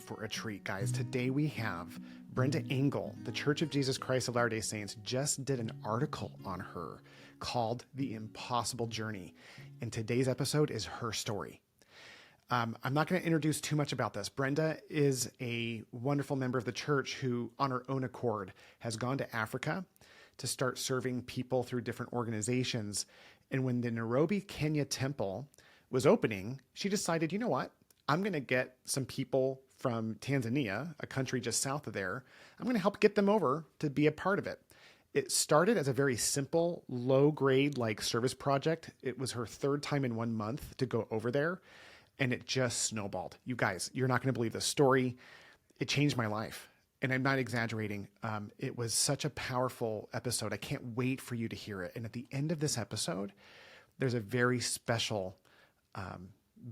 for a treat, guys. Today we have Brenda Angle. The Church of Jesus Christ of Latter-day Saints just did an article on her called The Impossible Journey. And today's episode is her story. I'm not going to introduce too much about this. Brenda is a wonderful member of the church who, on her own accord, has gone to Africa to start serving people through different organizations. And when the Nairobi Kenya Temple was opening, she decided, you know what? I'm going to get some people from Tanzania, a country just south of there. I'm going to help get them over to be a part of it. It started as a very simple, low-grade service project. It was her third time in 1 month to go over there, and it just snowballed. You guys, you're not going to believe the story. It changed my life, and I'm not exaggerating. It was such a powerful episode. I can't wait for you to hear it. And at the end of this episode, there's a very special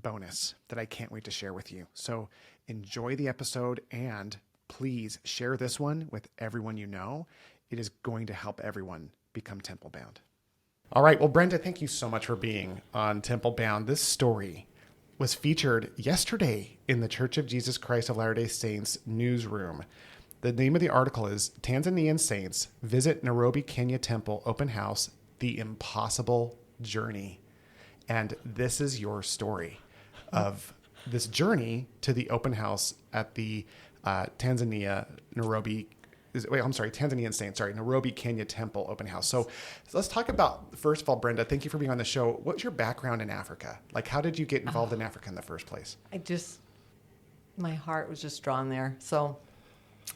bonus that I can't wait to share with you. So enjoy the episode, and please share this one with everyone you know. It is going to help everyone become TempleBound. All right. Well, Brenda, thank you so much for being on TempleBound. This story was featured yesterday in the Church of Jesus Christ of Latter-day Saints Newsroom. The name of the article is Tanzanian Saints Visit Nairobi Kenya Temple Open House, The Impossible Journey. And this is your story of this journey to the open house at the Tanzanian Saints, Nairobi Kenya Temple open house. So let's talk about, first of all, Brenda, thank you for being on the show. What's your background in Africa? How did you get involved in Africa in the first place? My heart was just drawn there. So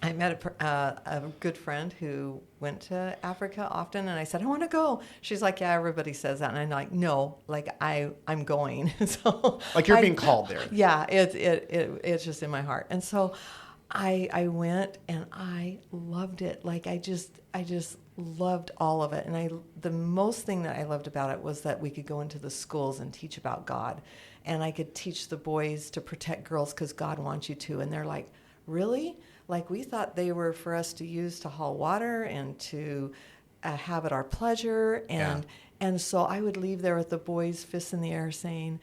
I met a good friend who went to Africa often, and I said, I want to go. She's like, yeah, everybody says that. And I'm like, no, I'm going. So you're being called there. Yeah, it's just in my heart. And so I went, and I loved it. I just loved all of it. And the most thing that I loved about it was that we could go into the schools and teach about God. And I could teach the boys to protect girls because God wants you to. And they're like, really? We thought they were for us to use to haul water and to have at our pleasure. And so I would leave there with the boys, fists in the air, saying,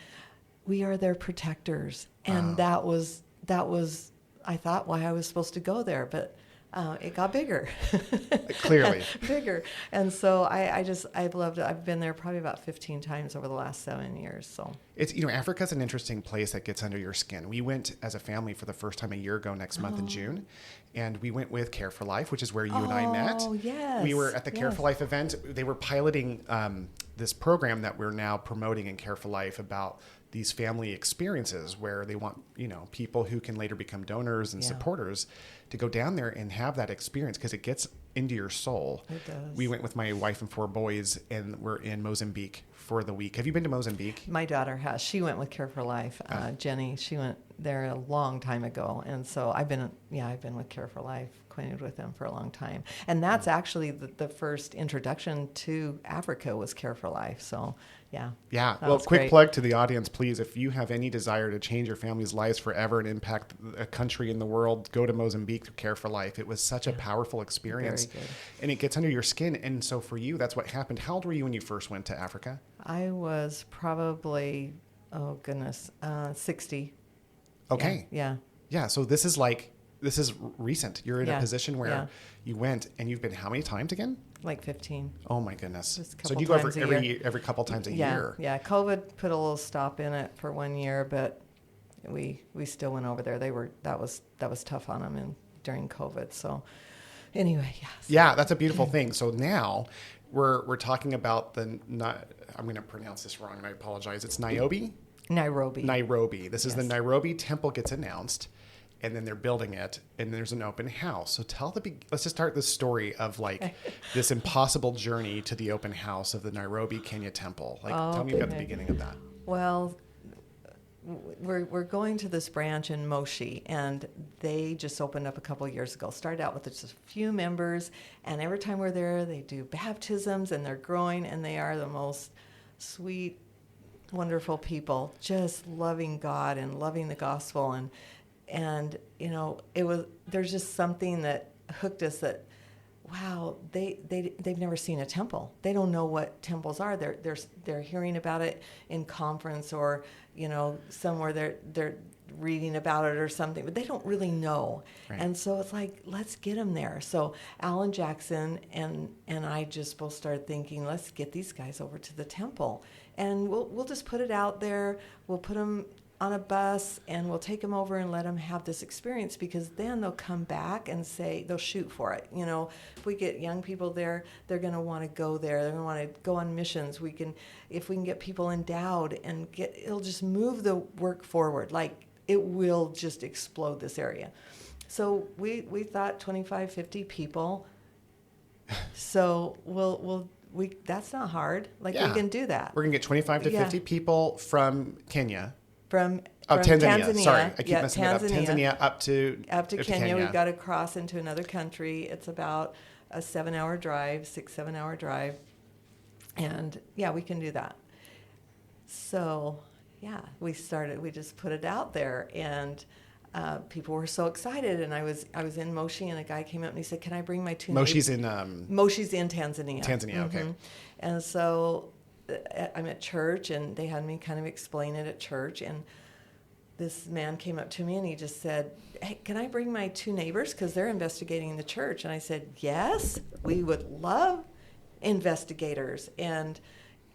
we are their protectors. And that was, I thought, why I was supposed to go there. But it got bigger. Clearly. Bigger. And so I've loved it. I've been there probably about 15 times over the last 7 years. So it's, Africa's an interesting place that gets under your skin. We went as a family for the first time a year ago next month in June. And we went with Care for Life, which is where you and I met. Oh, yes. We were at the Care for Life event. They were piloting this program that we're now promoting in Care for Life about these family experiences where they want, people who can later become donors and supporters to go down there and have that experience because it gets into your soul. It does. We went with my wife and 4 boys, and we're in Mozambique for the week. Have you been to Mozambique? My daughter has. She went with Care for Life. Jenny, she went there a long time ago. And so I've been with Care for Life, acquainted with them for a long time. And that's actually the first introduction to Africa was Care for Life. So yeah. Yeah. Well, quick plug to the audience, please. If you have any desire to change your family's lives forever and impact a country in the world, go to Mozambique to Care for Life. It was such a powerful experience. Very good. And it gets under your skin. And so for you, that's what happened. How old were you when you first went to Africa? I was probably, 60. Okay. Yeah. Yeah. So this is recent. You're in a position where you went, and you've been how many times again? 15. Oh my goodness. So you go every couple times a year. Yeah. COVID put a little stop in it for 1 year, but we still went over there. That was tough on them during COVID. So anyway, yes. Yeah, that's a beautiful thing. So now we're talking about I'm going to pronounce this wrong, and I apologize. It's Nairobi. This is the Nairobi Temple gets announced, and then they're building it, and there's an open house. So let's just start this story of this impossible journey to the open house of the Nairobi Kenya Temple. Tell me about the beginning of that. Well, we're going to this branch in Moshi, and they just opened up a couple of years ago. Started out with just a few members, and every time we're there, they do baptisms, and they're growing, and they are the most sweet, wonderful people, just loving God and loving the gospel, and there's just something that hooked us that, wow, they've never seen a temple. They don't know what temples are. They're hearing about it in conference or somewhere. reading about it or something, but they don't really know. Right. And so it's like, let's get them there. So Alan Jackson and I just both started thinking, let's get these guys over to the temple, and we'll just put it out there. We'll put them on a bus, and we'll take them over and let them have this experience, because then they'll come back and say, they'll shoot for it. You know, if we get young people there, they're going to want to go there. They're going to want to go on missions. If we can get people endowed and it'll just move the work forward. Like, it will just explode this area. So we thought 25, 50 people. So that's not hard. Like, we can do that. We're going to get 25 to 50 people from Kenya. From Tanzania. Sorry, I keep messing it up. Tanzania up to Kenya. We've got to cross into another country. It's about a 7-hour drive, 7-hour drive. And yeah, we can do that. So yeah, we just put it out there, and people were so excited. And I was in Moshi, and a guy came up and he said, "Can I bring my two?" Moshi's in Tanzania. Tanzania, okay. Mm-hmm. And so I'm at church, and they had me kind of explain it at church, and this man came up to me and he just said, "Hey, can I bring my 2 neighbors? Because they're investigating the church." And I said, "Yes, we would love investigators." And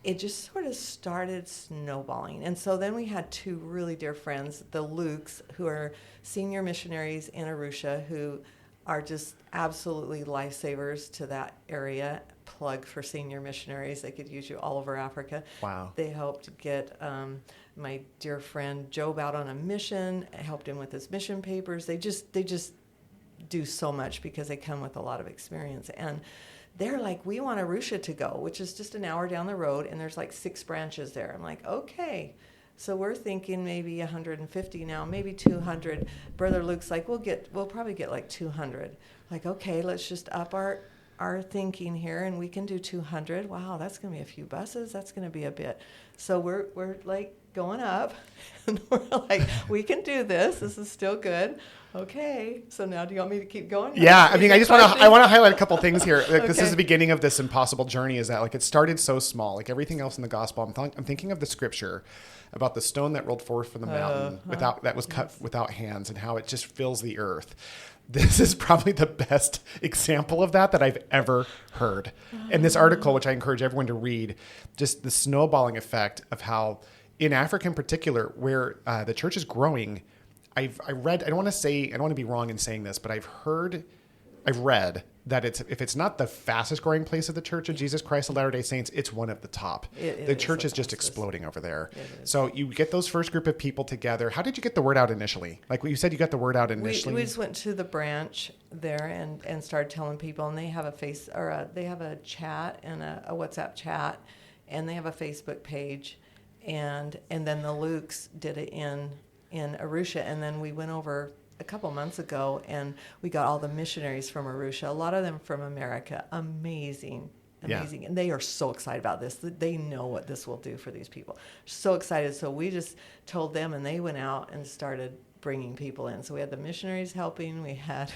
it just sort of started snowballing. And so then we had 2 really dear friends, the Lukes, who are senior missionaries in Arusha, who are just absolutely lifesavers to that area. Plug for senior missionaries. They could use you all over Africa. Wow. They helped get my dear friend Job out on a mission. I helped him with his mission papers. They just do so much because they come with a lot of experience. And they're like, "We want Arusha to go," which is just an hour down the road, and there's like 6 branches there. I'm like, okay. So we're thinking maybe 150 now, maybe 200. Brother Luke's like, we'll probably get like 200. Like, okay, let's just up our thinking here, and we can do 200. Wow, that's going to be a few buses. That's going to be a bit. So we're like going up, and we're like, we can do this. This is still good. Okay. So now, do you want me to keep going? Yeah, I mean, I want to highlight a couple things here. Like, Okay. This is the beginning of this impossible journey. Is that like it started so small, like everything else in the gospel. I'm thinking of the scripture about the stone that rolled forth from the mountain that was cut without hands, and how it just fills the earth. This is probably the best example of that I've ever heard. And this article, which I encourage everyone to read, just the snowballing effect of how in Africa in particular, where the church is growing, I've read, I don't want to be wrong in saying this, but I've read that if it's not the fastest growing place of the Church of Jesus Christ of Latter-day Saints, it's one of the top. The church is just exploding over there. So you get those first group of people together. How did you get the word out initially? Like what you said, you got the word out initially. We just went to the branch there and started telling people, and they have they have a chat and a WhatsApp chat, and they have a Facebook page, and then the Lukes did it in Arusha, and then we went over a couple months ago, and we got all the missionaries from Arusha, a lot of them from America. Amazing. Yeah. And they are so excited about this. They know what this will do for these people. So excited. So we just told them, and they went out and started bringing people in. So we had the missionaries helping. We had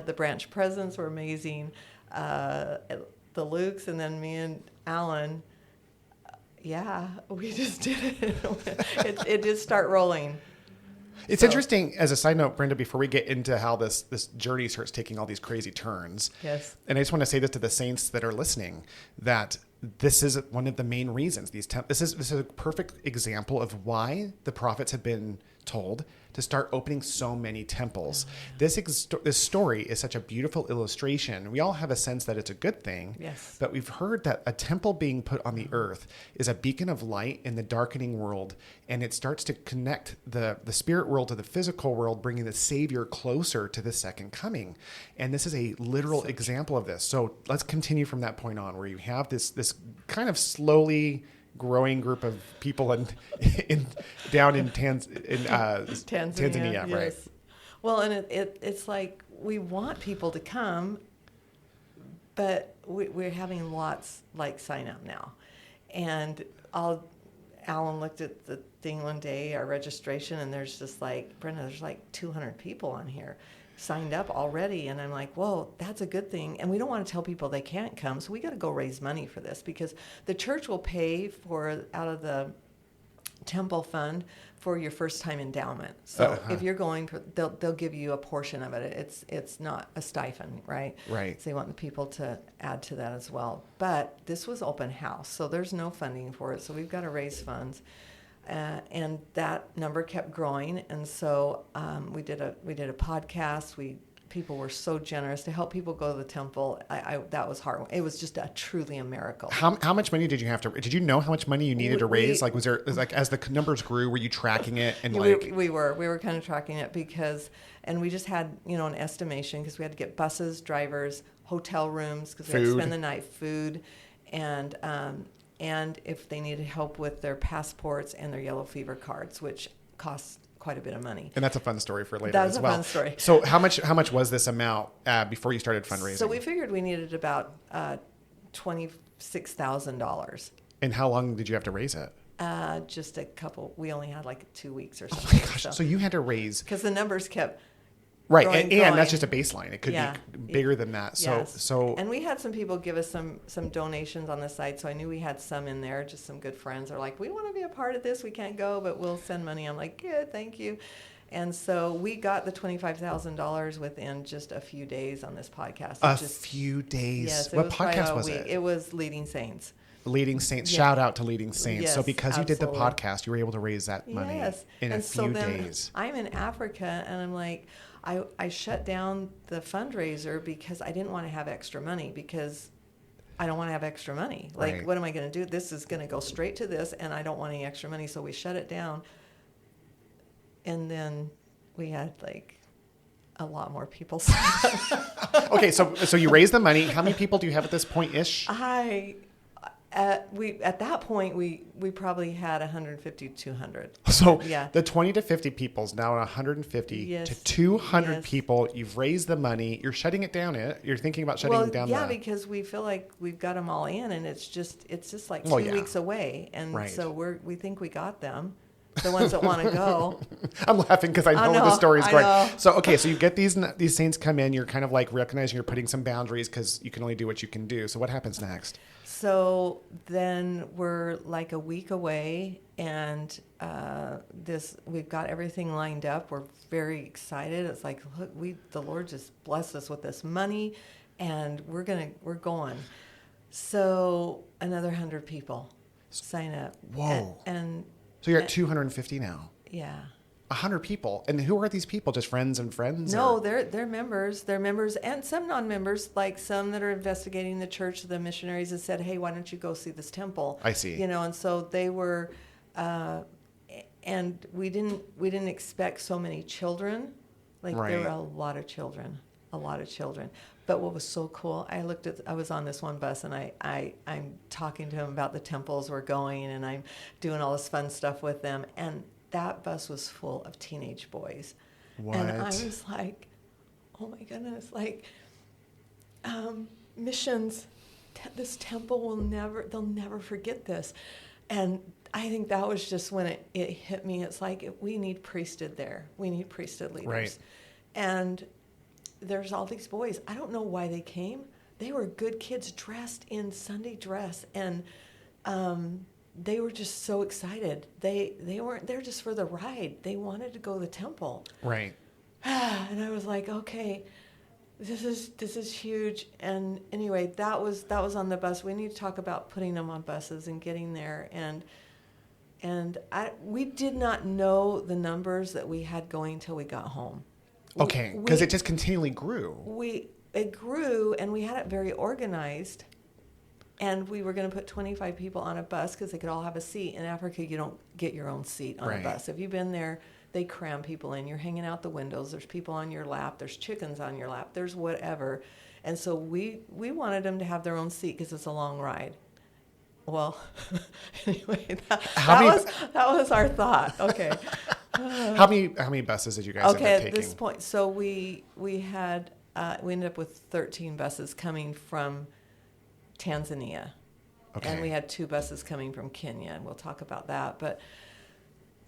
the branch presidents were amazing. The Lukes, and then me and Alan. Yeah, we just did it. It did start rolling. It's interesting, as a side note, Brenda, before we get into how this journey starts taking all these crazy turns. Yes. And I just want to say this to the saints that are listening, that this is one of the main reasons. This is a perfect example of why the prophets have been told to start opening so many temples. This story is such a beautiful illustration. We all have a sense that it's a good thing. Yes. But we've heard that a temple being put on the earth is a beacon of light in the darkening world, and it starts to connect the spirit world to the physical world, bringing the Savior closer to the second coming. And this is a literal example of this. So let's continue from that point on, where you have this kind of slowly growing group of people down in Tanzania, yes. right? Well, and it's like we want people to come, but we're having lots like sign up now. And Alan looked at the thing one day, our registration, and there's just like, Brenda, there's like 200 people on here signed up already. And I'm like, whoa, that's a good thing. And we don't want to tell people they can't come. So we got to go raise money for this, because the church will pay for out of the temple fund for your first time endowment. So if you're going, they'll give you a portion of it. It's not a stipend, right? Right. So they want the people to add to that as well. But this was open house, so there's no funding for it. So we've got to raise funds, and that number kept growing. And so we did a podcast. People were so generous to help people go to the temple. That was hard. It was just truly a miracle. How much money did you have to? Did you know how much money you needed to raise? Like, was there like as the numbers grew, were you tracking it? And we were kind of tracking it and we just had an estimation because we had to get buses, drivers, hotel rooms because we had to spend the night, food, and if they needed help with their passports and their yellow fever cards, which costs quite a bit of money. And that's a fun story for later as well. That's a fun story. So how much was this amount before you started fundraising? So we figured we needed about $26,000. And how long did you have to raise it? Just a couple. We only had like 2 weeks or something. Oh my gosh! So you had to raise because the numbers kept right, growing. And that's just a baseline. It could be bigger than that. So and we had some people give us some donations on the site. So I knew we had some in there. Just some good friends are like, we want to be a part of this. We can't go, but we'll send money. I'm like, good, thank you. And so we got the $25,000 within just a few days on this podcast. Few days. Yes. What podcast was it? It was Leading Saints. Leading Saints. Yeah. Shout out to Leading Saints. Yes, so because absolutely. You did the podcast, you were able to raise that money in a few days. I'm in Africa, and I'm like, I shut down the fundraiser because I didn't want to have extra money because I don't want to have extra money. Like, right. What am I going to do? This is going to go straight to this, and I don't want any extra money. So we shut it down. And then we had like a lot more people. Okay, so you raised the money. How many people do you have at this point-ish? At that point we probably had 150 to 200. So the 20 to 50 people is now 150 to 200 people. You've raised the money. You're shutting it down. You're thinking about shutting down. Yeah, because we feel like we've got them all in, and it's just like 2 weeks away, and so we think we got them. The ones that want to go. I'm laughing because I know where the story's going. So you get these saints come in. You're kind of like recognizing you're putting some boundaries because you can only do what you can do. So what happens next? So then we're like a week away, and we've got everything lined up. We're very excited. It's like, look, the Lord just blessed us with this money, and we're going. So another 100 people sign up. Whoa! And so you're at 250 now. Yeah. 100 people. And who are these people? Just friends and friends? No, they're members. They're members and some non-members, like some that are investigating the church. The missionaries have said, hey, why don't you go see this temple? I see. And so they were, and we didn't expect so many children. Like there were a lot of children. But what was so cool, I was on this one bus, and I'm talking to them about the temples we're going, and I'm doing all this fun stuff with them, and that bus was full of teenage boys. What? And I was like, oh my goodness, like, missions, this temple they'll never forget this. And I think that was just when it hit me. It's like, we need priesthood there. We need priesthood leaders. Right. And there's all these boys. I don't know why they came. They were good kids dressed in Sunday dress, and they were just so excited. They weren't there just for the ride. They wanted to go to the temple. Right. And I was like, okay, this is huge. And anyway, that was on the bus. We need to talk about putting them on buses and getting there. And we did not know the numbers that we had going till we got home. Okay, because it just continually grew. It grew, and we had it very organized. And we were going to put 25 people on a bus because they could all have a seat. In Africa, you don't get your own seat on a bus. If you've been there, they cram people in. You're hanging out the windows. There's people on your lap. There's chickens on your lap. There's whatever. And so we wanted them to have their own seat because it's a long ride. Well, anyway, that was our thought. Okay. How many buses did you guys end up taking? At this point, so we ended up with 13 buses coming from Tanzania. Okay. And we had 2 buses coming from Kenya, and we'll talk about that. But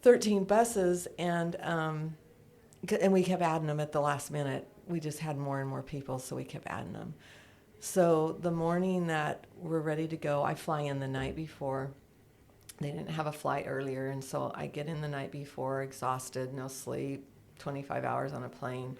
13 buses, and we kept adding them at the last minute. We just had more and more people, so we kept adding them. So the morning that we're ready to go, I fly in the night before. They didn't have a flight earlier, and so I get in the night before, exhausted, no sleep, 25 hours on a plane,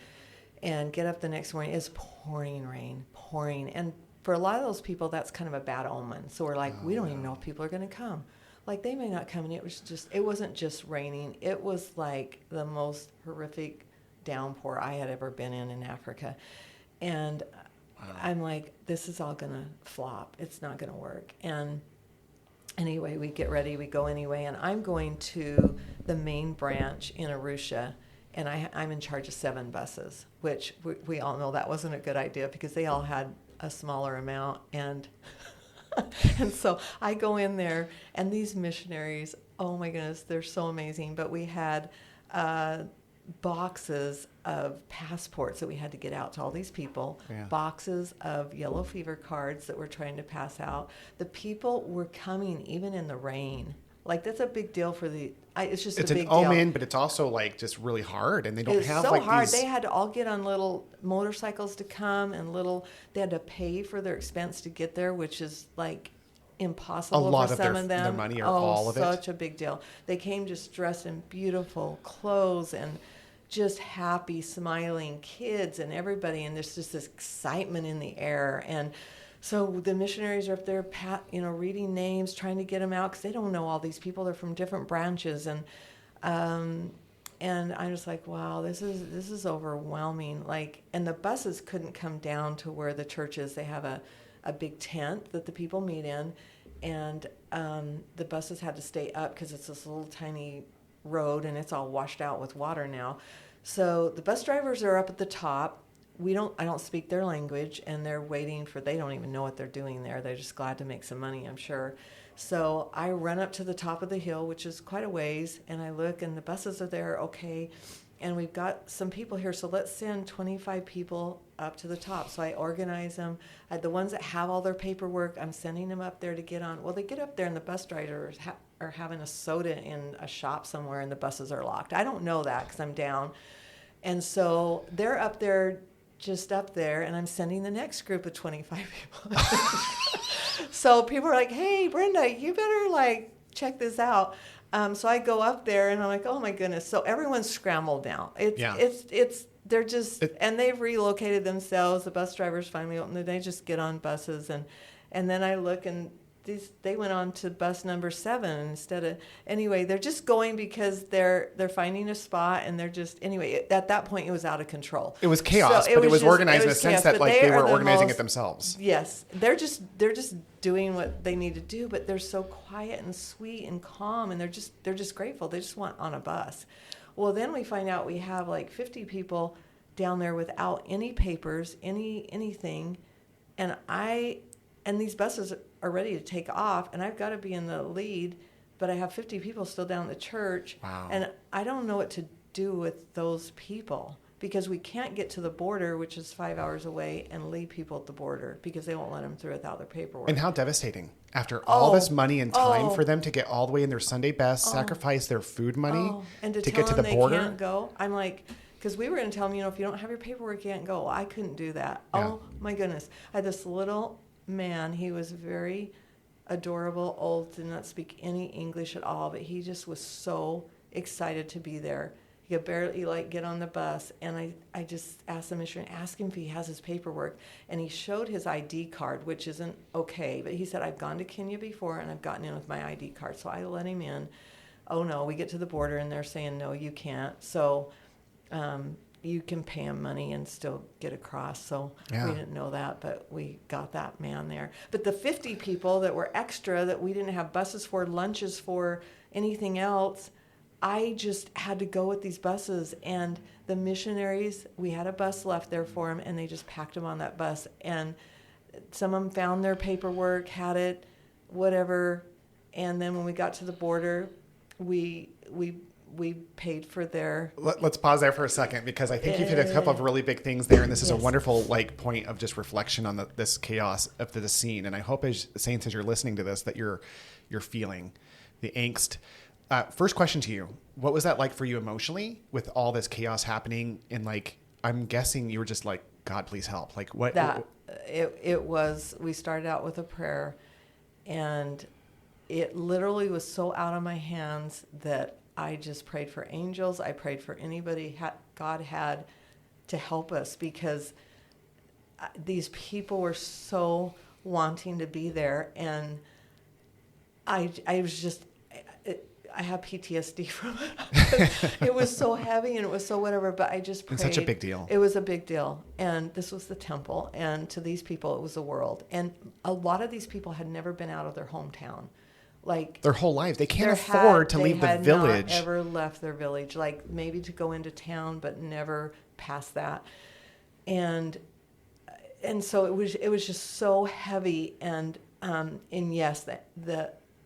and get up the next morning. It's pouring rain, pouring. And for a lot of those people, that's kind of a bad omen. So we're like, we don't even know if people are going to come. Like, they may not come. And it wasn't just raining. It was like the most horrific downpour I had ever been in Africa. And I'm like, this is all going to flop. It's not going to work. And anyway, we get ready, we go anyway, and I'm going to the main branch in Arusha, and I'm in charge of 7 buses, which we all know that wasn't a good idea because they all had a smaller amount, and and so I go in there, and these missionaries, oh my goodness, they're so amazing, but we had boxes of passports that we had to get out to all these people, boxes of yellow fever cards that we're trying to pass out. The people were coming even in the rain. Like, that's a big deal for it's just a big deal. It's an omen, but it's also like just really hard, and they don't have like hard. these. They had to all get on little motorcycles to come, and they had to pay for their expense to get there, which is like impossible for some of them. Their money or all of it. Such a big deal. They came just dressed in beautiful clothes and just happy, smiling kids and everybody, and there's just this excitement in the air. And so the missionaries are up there, reading names, trying to get them out because they don't know all these people. They're from different branches, and I'm just like, wow, this is overwhelming. Like, and the buses couldn't come down to where the church is. They have a big tent that the people meet in, and the buses had to stay up because it's this little tiny road and it's all washed out with water now. So the bus drivers are up at the top. I don't speak their language, and they're waiting they don't even know what they're doing there. They're just glad to make some money, I'm sure. So I run up to the top of the hill, which is quite a ways, and I look, and the buses are there, okay, and we've got some people here, so let's send 25 people up to the top. So I organize them. The ones that have all their paperwork, I'm sending them up there to get on. Well, they get up there, and the bus drivers are having a soda in a shop somewhere, and the buses are locked. I don't know that because I'm down. And so they're up there, just up there, and I'm sending the next group of 25 people. So people are like, hey, Brenda, you better check this out. So I go up there, and I'm like, oh my goodness. So everyone's scrambled now. They're just, and they've relocated themselves. The bus drivers finally opened they just get on buses, and then I look, and they went on to bus number 7 instead of, anyway, they're just going because they're finding a spot, and they're just, anyway, at that point it was out of control. It was chaos, but it was organized in a sense that they were organizing it themselves. Yes, they're just doing what they need to do, but they're so quiet and sweet and calm, and they're just grateful. They just want on a bus. Well, then we find out we have 50 people down there without any papers, anything, and these buses are ready to take off, and I've got to be in the lead, but I have 50 people still down at the church. Wow. And I don't know what to do with those people because we can't get to the border, which is 5 hours away, and leave people at the border because they won't let them through without their paperwork. And how devastating. After all this money and time for them to get all the way in their Sunday best, sacrifice their food money and to get to the they border. Can't go. I'm like, because we were going to tell them, if you don't have your paperwork, you can't go. Well, I couldn't do that. Yeah. Oh, my goodness. I had this little man. He was very adorable, old, did not speak any English at all, but he just was so excited to be there. He could barely get on the bus, and I just asked the missionary, ask him if he has his paperwork, and he showed his ID card, which isn't okay, but he said, I've gone to Kenya before, and I've gotten in with my ID card, so I let him in. Oh no, we get to the border, and they're saying, no, you can't, so you can pay him money and still get across. So we didn't know that, but we got that man there. But the 50 people that were extra that we didn't have buses for, lunches for, anything else, I just had to go with these buses. And the missionaries, we had a bus left there for them, and they just packed them on that bus. And some of them found their paperwork, had it, whatever. And then when we got to the border, we paid for their... Let's pause there for a second, because I think you've hit a couple of really big things there, and this is a wonderful point of just reflection on this chaos of the scene. And I hope, as saints, as you're listening to this, that you're feeling the angst. First question to you: what was that like for you emotionally with all this chaos happening? And I'm guessing you were just like, God, please help. What? It was. We started out with a prayer, and it literally was so out of my hands that I just prayed for angels. I prayed for anybody God had to help us, because these people were so wanting to be there, and I was just, I have PTSD from it. It was so heavy and it was so whatever, but I just prayed. It's such a big deal. It was a big deal. And this was the temple, and to these people, it was the world. And a lot of these people had never been out of their hometown. Like their whole life. They can't afford to leave the village. They had not ever left their village, like maybe to go into town, but never past that. And so it was just so heavy. And yes,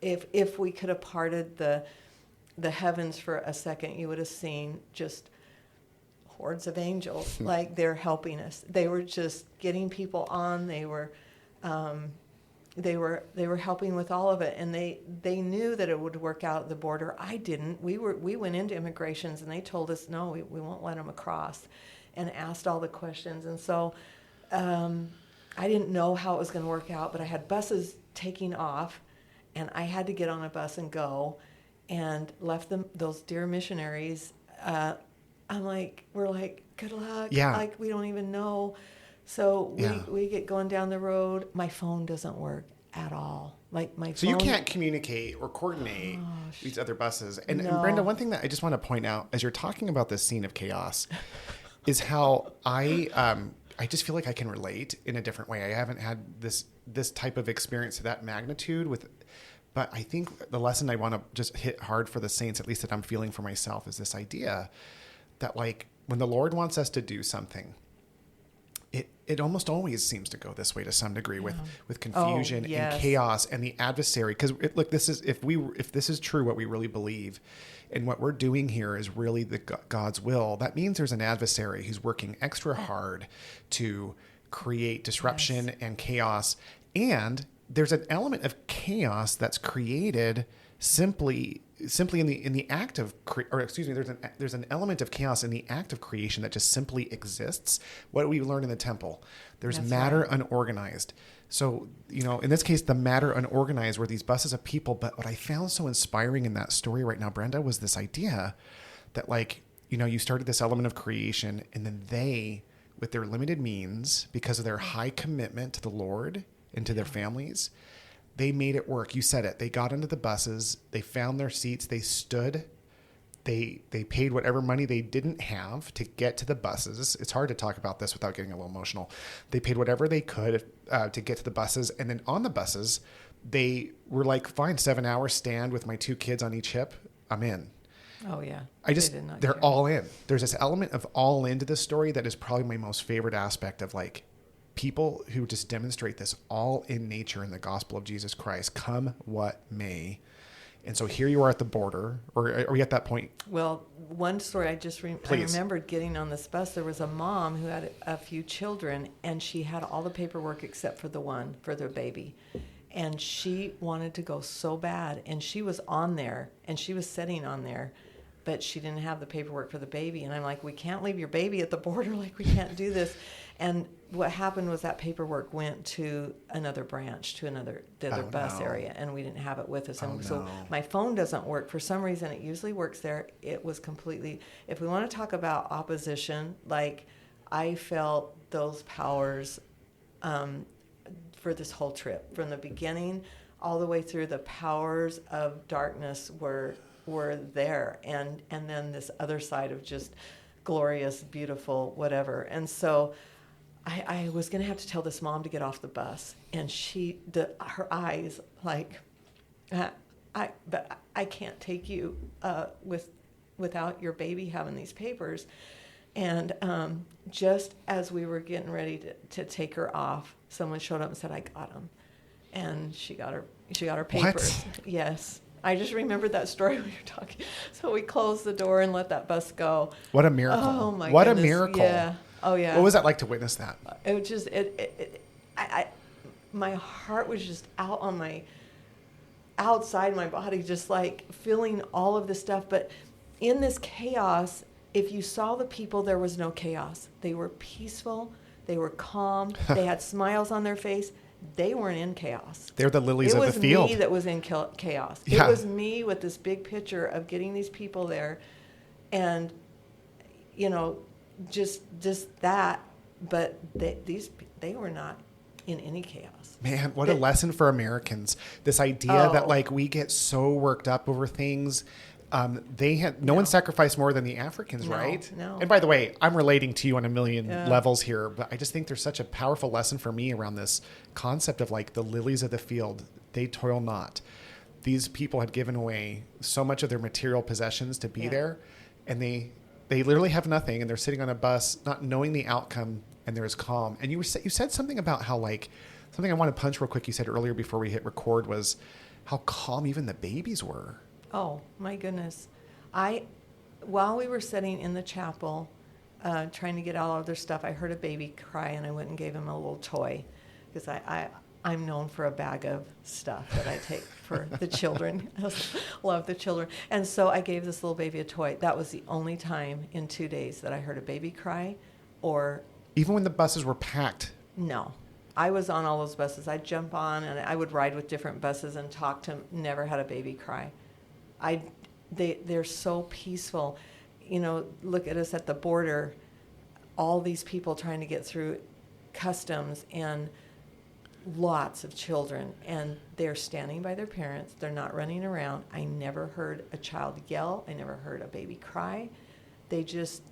if we could have parted the heavens for a second, you would have seen just hordes of angels. Like, they're helping us. They were just getting people on. They were helping with all of it, and they knew that it would work out at the border. I didn't. We went into immigrations, and they told us, no, we won't let them across, and asked all the questions. And so I didn't know how it was going to work out, but I had buses taking off, and I had to get on a bus and go, and left them, those dear missionaries. We're like, good luck. Yeah. Like, we don't even know. So we get going down the road. My phone doesn't work at all. Like, my phone. So you can't communicate or coordinate these other buses. And Brenda, one thing that I just want to point out as you're talking about this scene of chaos is how I just feel like I can relate in a different way. I haven't had this type of experience to that magnitude but I think the lesson I want to just hit hard for the saints, at least that I'm feeling for myself, is this idea that, like, when the Lord wants us to do something, it almost always seems to go this way to some degree with confusion and chaos and the adversary. Because look, this is if this is true, what we really believe, and what we're doing here is really God's will. That means there's an adversary who's working extra hard to create disruption and chaos, and there's an element of chaos that's created simply in the act of there's an element of chaos in the act of creation that just simply exists. What we learned in the temple, there's matter unorganized. So, in this case, the matter unorganized were these buses of people. But what I found so inspiring in that story right now, Brenda, was this idea that, like, you started this element of creation, and then they, with their limited means, because of their high commitment to the Lord and to their families, they made it work. You said it. They got into the buses. They found their seats. They stood. They paid whatever money they didn't have to get to the buses. It's hard to talk about this without getting a little emotional. They paid whatever they could to get to the buses. And then on the buses, they were like, fine, 7 hours stand with my 2 kids on each hip. I'm in. Oh, yeah. They're all in. There's this element of all into this story that is probably my most favorite aspect of, like, people who just demonstrate this all in nature in the gospel of Jesus Christ, come what may. And so here you are at the border, or are we at that point? Well, one story I remembered getting on this bus. There was a mom who had a few children, and she had all the paperwork except for for their baby. And she wanted to go so bad, and she was on there, and she was sitting on there, but she didn't have the paperwork for the baby. And I'm like, we can't leave your baby at the border. Like, we can't do this. And what happened was that paperwork went to another branch, to the other bus area, and we didn't have it with us. And so my phone doesn't work. For some reason, it usually works there. It was completely, if we want to talk about opposition, like, I felt those powers for this whole trip. From the beginning all the way through, the powers of darkness were there. And then this other side of just glorious, beautiful, whatever. And so I was going to have to tell this mom to get off the bus, and her eyes like, but I can't take you without your baby having these papers. And just as we were getting ready to take her off, someone showed up and said, I got them. And she got her papers. What? Yes. I just remembered that story when you're talking. So we closed the door and let that bus go. What a miracle. Oh, my What goodness. a miracle. Yeah. Oh, yeah. What was that like to witness that? It was just, my heart was just outside my body, just like feeling all of this stuff. But in this chaos, if you saw the people, there was no chaos. They were peaceful. They were calm. They had smiles on their face. they weren't in chaos. They're the lilies of the field. It was me that was in chaos. Yeah. It was me with this big picture of getting these people there, and just that. But they were not in any chaos. Man, what a lesson for Americans. This idea that like we get so worked up over things. No one sacrificed more than the Africans, right? No. And by the way, I'm relating to you on a million levels here, but I just think there's such a powerful lesson for me around this concept of like the lilies of the field, they toil not. These people had given away so much of their material possessions to be there, and they literally have nothing, and they're sitting on a bus not knowing the outcome, and there's calm. And you said something about how like something I want to punch real quick. You said earlier before we hit record was how calm even the babies were. Oh my goodness. While we were sitting in the chapel, trying to get all of their stuff, I heard a baby cry, and I went and gave him a little toy, because I'm known for a bag of stuff that I take for the children. I love the children. And so I gave this little baby a toy. That was the only time in 2 days that I heard a baby cry, or... Even when the buses were packed? No. I was on all those buses. I'd jump on, and I would ride with different buses and talk to them. Never had a baby cry. They're so peaceful. Look at us at the border, all these people trying to get through customs, and lots of children, and they're standing by their parents. They're not running around. I never heard a child yell. I never heard a baby cry. They just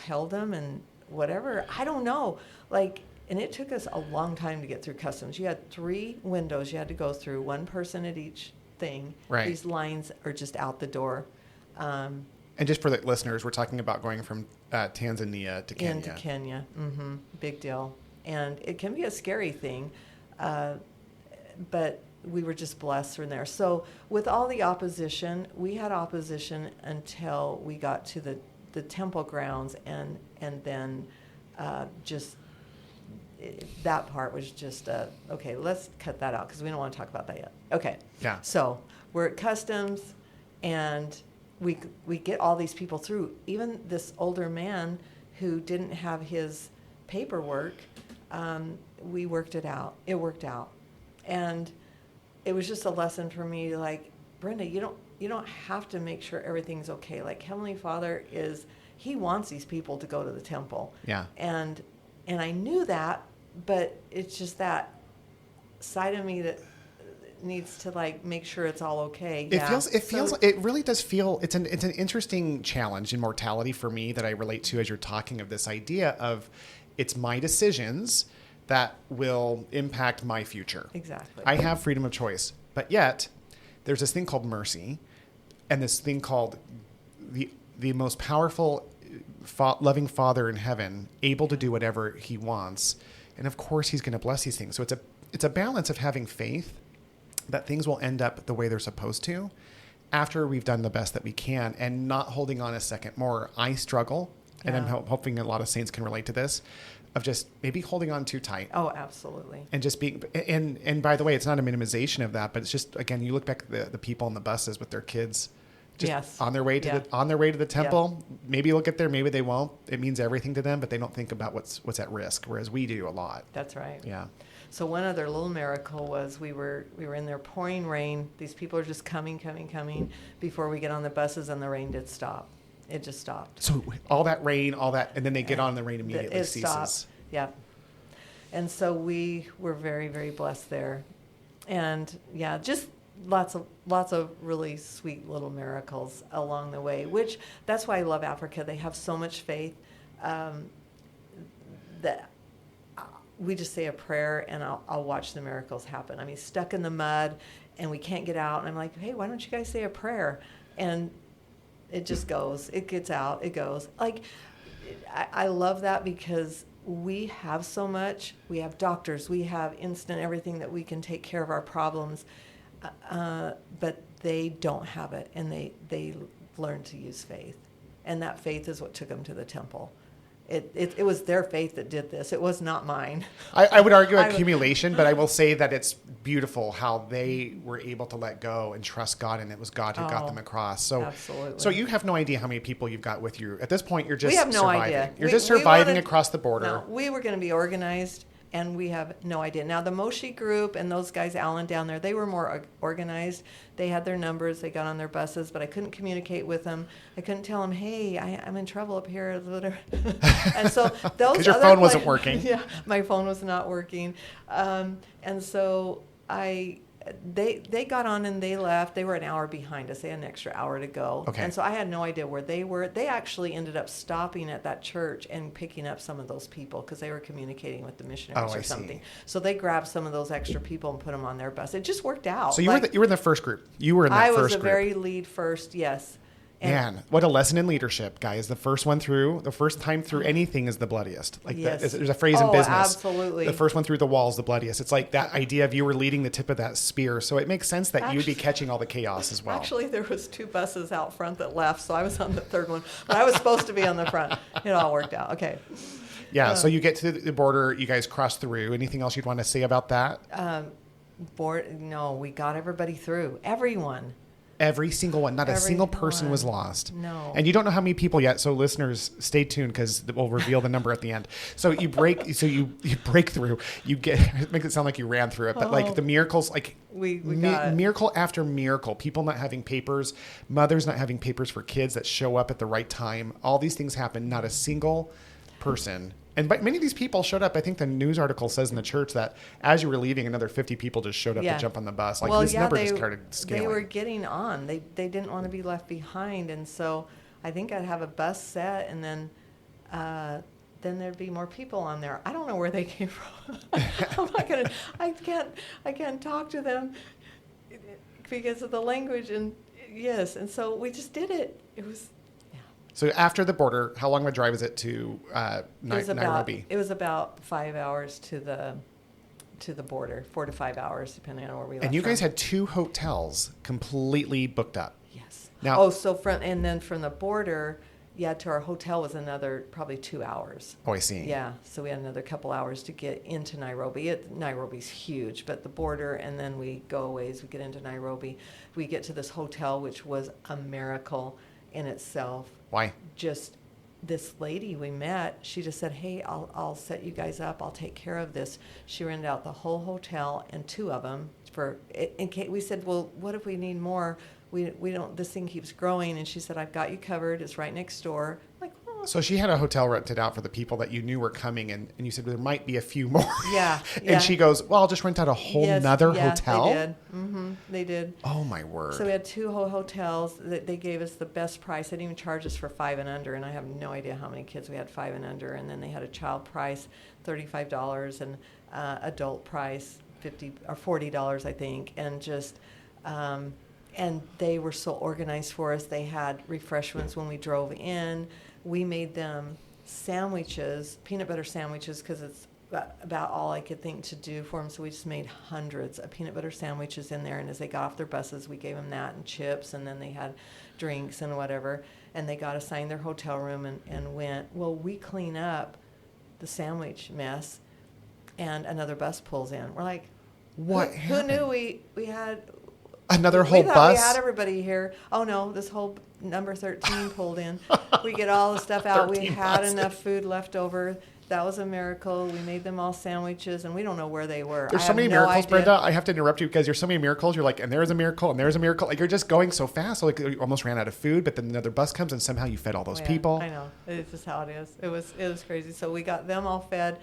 held them and whatever. I don't know. And it took us a long time to get through customs. You had 3 windows you had to go through, one person at each thing. Right. These lines are just out the door. And just for the listeners, we're talking about going from Tanzania to Kenya. Into Kenya. Mm-hmm. Big deal. And it can be a scary thing, but we were just blessed from there. So with all the opposition, we had opposition until we got to the temple grounds, and then that part was just, okay, let's cut that out because we don't want to talk about that yet. Okay. Yeah. So we're at customs, and we get all these people through. Even this older man who didn't have his paperwork, we worked it out. It worked out. And it was just a lesson for me, like, Brenda, you don't have to make sure everything's okay. Like, Heavenly Father He wants these people to go to the temple. Yeah. And I knew that, but it's just that side of me that needs to like make sure it's all okay. It really does feel, it's an interesting challenge in mortality for me that I relate to as you're talking of this idea of it's my decisions that will impact my future. Exactly. I have freedom of choice, but yet there's this thing called mercy and this thing called the most powerful loving Father in heaven, able to do whatever he wants. And of course he's going to bless these things. So it's a balance of having faith that things will end up the way they're supposed to after we've done the best that we can, and not holding on a second more. I struggle, and I'm hoping a lot of saints can relate to this, of just maybe holding on too tight. Oh, absolutely. And just being, and by the way, it's not a minimization of that, but it's just, again, you look back at the people on the buses with their kids, just on their way to the temple. Yeah. Maybe they'll get there, maybe they won't. It means everything to them, but they don't think about what's at risk, whereas we do a lot. That's right. Yeah. So one other little miracle was we were in there pouring rain. These people are just coming before we get on the buses, and the rain did stop. It just stopped. So all that rain, and then they get on, and the rain immediately ceases. Stopped. Yeah. And so we were very, very blessed there. And yeah, just lots of really sweet little miracles along the way, which that's why I love Africa. They have so much faith that we just say a prayer and I'll watch the miracles happen. I mean, stuck in the mud and we can't get out. And I'm like, hey, why don't you guys say a prayer? And it just goes. It gets out. It goes. Like, I love that because we have so much. We have doctors. We have instant everything that we can take care of our problems. But they don't have it, and they learn to use faith. And that faith is what took them to the temple. It was their faith that did this. It was not mine. I would argue accumulation, but I will say that it's beautiful how they were able to let go and trust God, and it was God who got them across. So, absolutely. So you have no idea how many people you've got with you. At this point, you're just we have no surviving. idea. You're just surviving across the border. No, we were going to be organized, and we have no idea. Now, the Moshi group and those guys, Alan, down there, they were more organized. They had their numbers. They got on their buses, but I couldn't communicate with them. I couldn't tell them, hey, I'm in trouble up here. And so those because your phone wasn't working. Yeah, my phone was not working. And so they got on and they left. They were an hour behind us. They had an extra hour to go. Okay. And so I had no idea where they were. They actually ended up stopping at that church and picking up some of those people because they were communicating with the missionaries or something. So they grabbed some of those extra people and put them on their bus. It just worked out. So you were in the first group. You were in that first group. I was the very lead first, yes. Man, what a lesson in leadership, guys. The first time through anything is the bloodiest. Like yes. there's a phrase in business. Absolutely. The first one through the wall is the bloodiest. It's like that idea of you were leading the tip of that spear. So it makes sense that you'd be catching all the chaos as well. Actually, there was 2 buses out front that left, so I was on the third one. But I was supposed to be on the front. It all worked out. Okay. Yeah, so you get to the border. You guys cross through. Anything else you'd want to say about that? No, we got everybody through. Everyone. Every single one. Not a single person was lost. No. And you don't know how many people yet. So listeners, stay tuned because we'll reveal the number at the end. So you break through. You get, make it sound like you ran through it, but like the miracles, like we got it. Miracle after miracle, people not having papers, mothers not having papers for kids that show up at the right time. All these things happen. Not a single person. And many of these people showed up. I think the news article says in the church that as you were leaving, another 50 people just showed up to jump on the bus. Like this number just started scaling. They were getting on. They didn't want to be left behind. And so I think I'd have a bus set, and then there'd be more people on there. I don't know where they came from. I can't talk to them because of the language. And yes, and so we just did it. It was. So after the border, how long of a drive is it to Nairobi? It was about 5 hours to the border, 4 to 5 hours, depending on where we left. And you guys had 2 hotels completely booked up. Yes. Now, then from the border, to our hotel was another probably 2 hours. Oh, I see. Yeah, so we had another couple hours to get into Nairobi. Nairobi's huge, but the border, and then we go a ways, we get into Nairobi. We get to this hotel, which was a miracle in itself. Why? Just this lady we met, she just said, hey, I'll set you guys up. I'll take care of this. She rented out the whole hotel and 2 of them in case. We said, well, what if we need more? We don't, this thing keeps growing. And she said, I've got you covered. It's right next door. I'm like, oh. So she had a hotel rented out for the people that you knew were coming, and you said, well, there might be a few more. Yeah. And she goes, well, I'll just rent out a whole nother hotel. They did. They did. Oh, my word. So we had 2 whole hotels. They gave us the best price. They didn't even charge us for 5 and under, and I have no idea how many kids we had 5 and under. And then they had a child price, $35, and adult price, $50 or $40, I think. And just, and they were so organized for us. They had refreshments when we drove in. We made them sandwiches, peanut butter sandwiches, because it's about all I could think to do for them. So we just made hundreds of peanut butter sandwiches in there. And as they got off their buses, we gave them that and chips. And then they had drinks and whatever. And they got assigned their hotel room and went, well, we clean up the sandwich mess. And another bus pulls in. We're like, what? Who knew we had another whole bus? We had everybody here. Oh no, this whole number 13 pulled in. We get all the stuff out. We had buses. Enough food left over. That was a miracle. We made them all sandwiches, and we don't know where they were. There's so many miracles, Brenda. I have to interrupt you because there's so many miracles. You're like, and there's a miracle, and there's a miracle. Like, you're just going so fast. So like, you almost ran out of food, but then another bus comes, and somehow you fed all those people. I know. It's just how it is. It was crazy. So we got them all fed,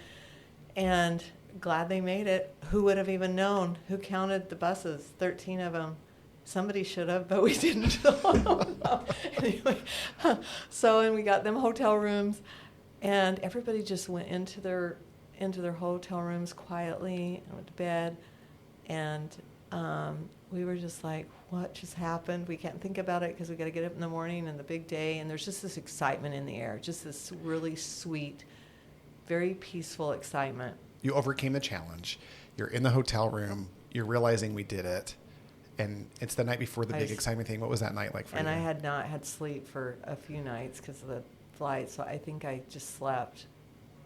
and glad they made it. Who would have even known? Who counted the buses? 13 of them. Somebody should have, but we didn't. Anyway, and we got them hotel rooms, and everybody just went into their hotel rooms quietly and went to bed. And we were just like, what just happened? We can't think about it because we got to get up in the morning and the big day. And there's just this excitement in the air, just this really sweet, very peaceful excitement. You overcame the challenge. You're in the hotel room. You're realizing we did it. And it's the night before the big excitement thing. What was that night like for you? And I had not had sleep for a few nights because of the flight. So I think I just slept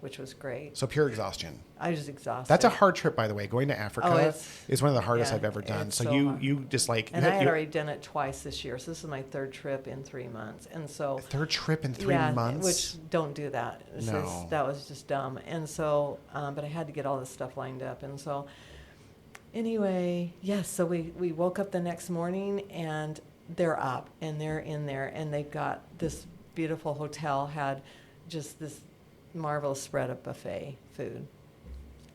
which was great. So pure exhaustion. I was exhausted. That's a hard trip, by the way. Going to Africa is one of the hardest I've ever done. So you just like... And I had already done it twice this year. So this is my third trip in 3 months. And so... Third trip in 3 months? Which don't do that. No. That was just dumb. And so, but I had to get all this stuff lined up. And so anyway, yes, so we woke up the next morning and they're up and they're in there and they've got this beautiful hotel had just this marvelous spread of buffet food.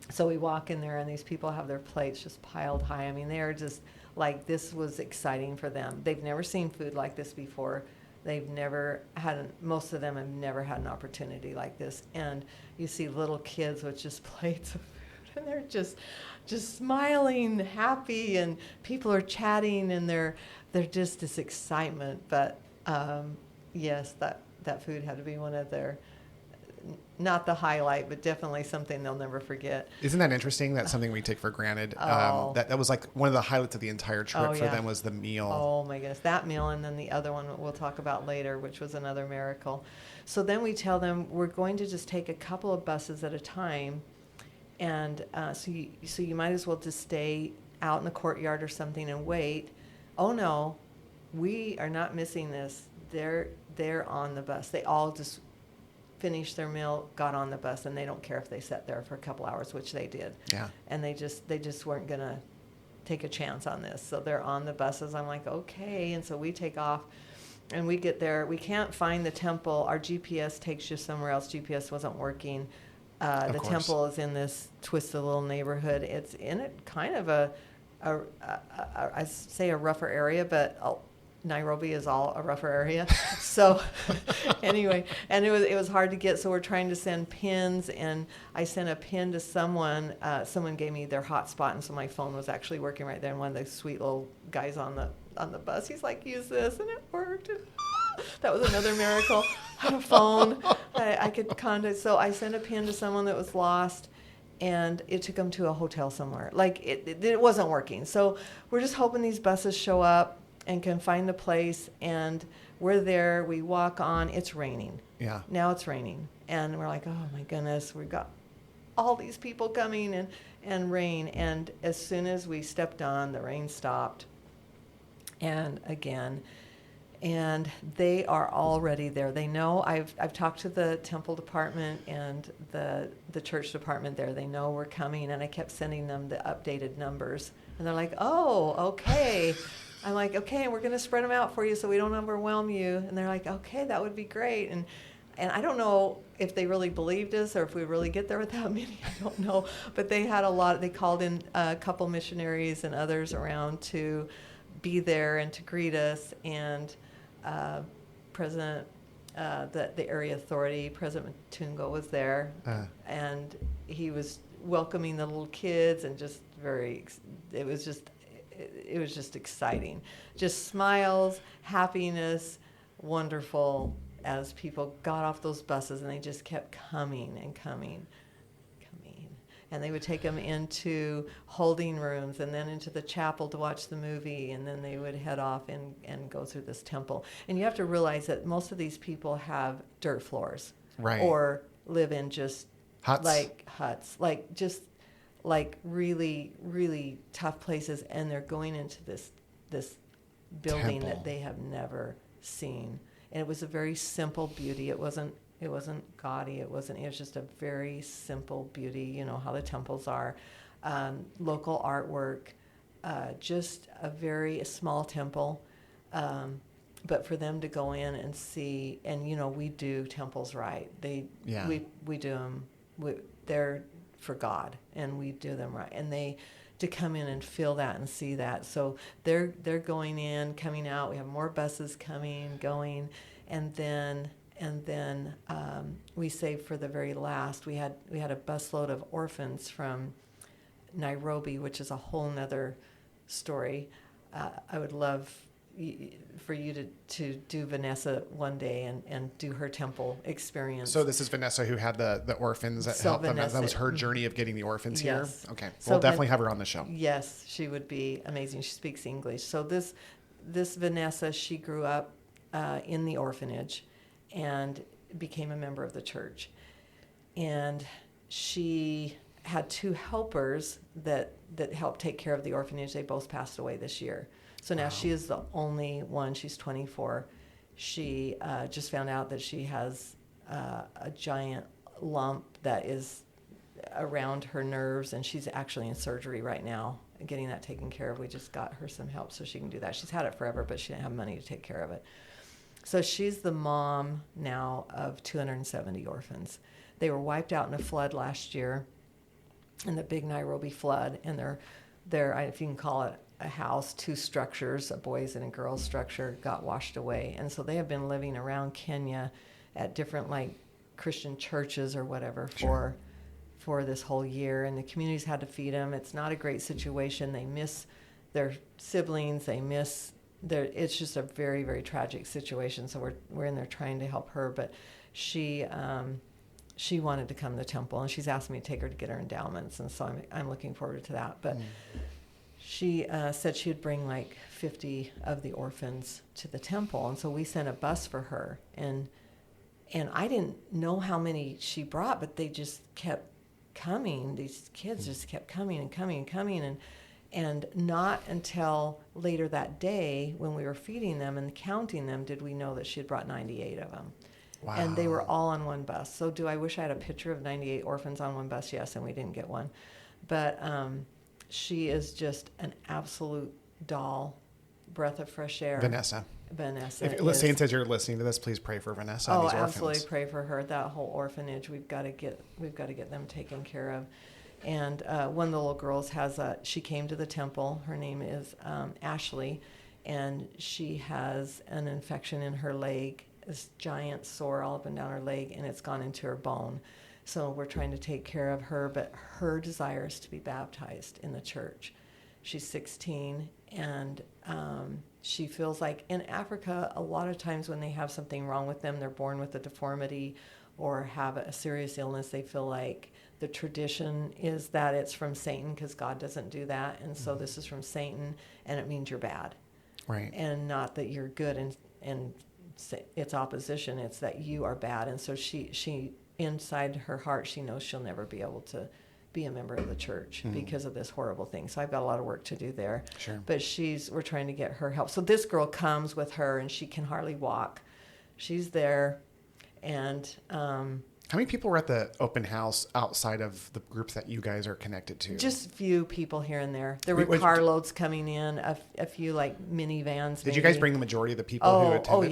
So we walk in there and these people have their plates just piled high. I mean, they're just like, this was exciting for them. They've never seen food like this before. Most of them have never had an opportunity like this. And you see little kids with just plates of food and they're just smiling, happy, and people are chatting and they're just this excitement. But yes, that food had to be one of their, not the highlight, but definitely something they'll never forget. Isn't that interesting? That's something we take for granted. That was like one of the highlights of the entire trip for them was the meal. Oh my goodness, that meal, and then the other one we'll talk about later, which was another miracle. So then we tell them we're going to just take a couple of buses at a time, and so you might as well just stay out in the courtyard or something and wait. Oh no, we are not missing this. They're on the bus. They all just finished their meal, got on the bus, and they don't care if they sat there for a couple hours, which they did. Yeah. And they just weren't gonna take a chance on this. So they're on the buses. I'm like, okay. And so we take off, and we get there. We can't find the temple. Our GPS takes you somewhere else. GPS wasn't working. The temple is in this twisted little neighborhood. It's in it kind of I say a rougher area, but Nairobi is all a rougher area. So anyway, and it was hard to get, so we're trying to send pins, and I sent a pin to someone. Someone gave me their hotspot, and so my phone was actually working right there, and one of the sweet little guys on the bus, he's like, use this, and it worked. And that was another miracle. I had a phone I could contact. So I sent a pin to someone that was lost, and it took them to a hotel somewhere. Like, it wasn't working. So we're just hoping these buses show up and can find the place, and we're there. We walk on. It's raining. Yeah. Now it's raining, and we're like, oh my goodness, we've got all these people coming and rain. And as soon as we stepped on, the rain stopped, and again, and they are already there. They know. I've talked to the temple department and the church department there. They know we're coming, and I kept sending them the updated numbers, and they're like, oh, okay. I'm like, okay, we're going to spread them out for you so we don't overwhelm you. And they're like, okay, that would be great. And I don't know if they really believed us or if we really get there with that many. I don't know. But they had a lot. They called in a couple missionaries and others around to be there and to greet us. And President, the area authority, President Matungo, was there. And he was welcoming the little kids and just it was just exciting. Just smiles, happiness, wonderful, as people got off those buses, and they just kept coming and coming. And they would take them into holding rooms and then into the chapel to watch the movie, and then they would head off and go through this temple. And you have to realize that most of these people have dirt floors. Right. Or live in just huts. Like really, really tough places, and they're going into this building temple that they have never seen. And it was a very simple beauty. It wasn't gaudy. It was just a very simple beauty. You know how the temples are. Local artwork, just a small temple. But for them to go in and see, and we do temples right. We do them. They're for God, and we do them right, and they to come in and feel that and see that. So they're going in, coming out. We have more buses coming, going, and then we saved for the very last. We had a busload of orphans from Nairobi, which is a whole nother story. I would love for you to do Vanessa one day and do her temple experience. So this is Vanessa who had the orphans that helped them. That was her journey of getting the orphans here? Okay. So we'll definitely have her on the show. Yes, she would be amazing. She speaks English. So this Vanessa, she grew up in the orphanage and became a member of the church. and she had 2 helpers that helped take care of the orphanage. They both passed away this year. So now she is the only one. She's 24. She just found out that she has a giant lump that is around her nerves, and she's actually in surgery right now, getting that taken care of. We just got her some help so she can do that. She's had it forever, but she didn't have money to take care of it. So she's the mom now of 270 orphans. They were wiped out in a flood last year, in the big Nairobi flood, and they're if you can call it a house, 2 structures, a boys and a girls structure, got washed away. And so they have been living around Kenya at different like Christian churches or whatever for this whole year, and the community's had to feed them. It's not a great situation. They miss their siblings. It's just a very, very tragic situation. So we're in there trying to help her, but she wanted to come to the temple, and she's asked me to take her to get her endowments, and so I'm looking forward to that. But she said she would bring like 50 of the orphans to the temple, and so we sent a bus for her, and I didn't know how many she brought, but they just kept coming. These kids just kept coming and coming and coming, and not until later that day when we were feeding them and counting them did we know that she had brought 98 of them. Wow. And they were all on one bus. So do I wish I had a picture of 98 orphans on one bus? Yes, and we didn't get one. But she is just an absolute doll, breath of fresh air. Vanessa. If Saints, as you're listening to this, please pray for Vanessa and these orphans. Absolutely pray for her. That whole orphanage, we've got to get them taken care of. And one of the little girls she came to the temple. Her name is Ashley, and she has an infection in her leg, this giant sore all up and down her leg, and it's gone into her bone. So we're trying to take care of her, but her desire is to be baptized in the church. She's 16, and she feels like in Africa, a lot of times when they have something wrong with them, they're born with a deformity or have a serious illness, they feel like the tradition is that it's from Satan, because God doesn't do that. And so this is from Satan, and it means you're bad. Right. And not that you're good, and it's opposition. It's that you are bad. And so she inside her heart, she knows she'll never be able to be a member of the church because of this horrible thing. So I've got a lot of work to do there. Sure. But we're trying to get her help. So this girl comes with her, and she can hardly walk. She's there, and how many people were at the open house outside of the groups that you guys are connected to? Just a few people here and there. There were carloads coming in, a few like minivans. Did you guys bring the majority of the people who attended? Oh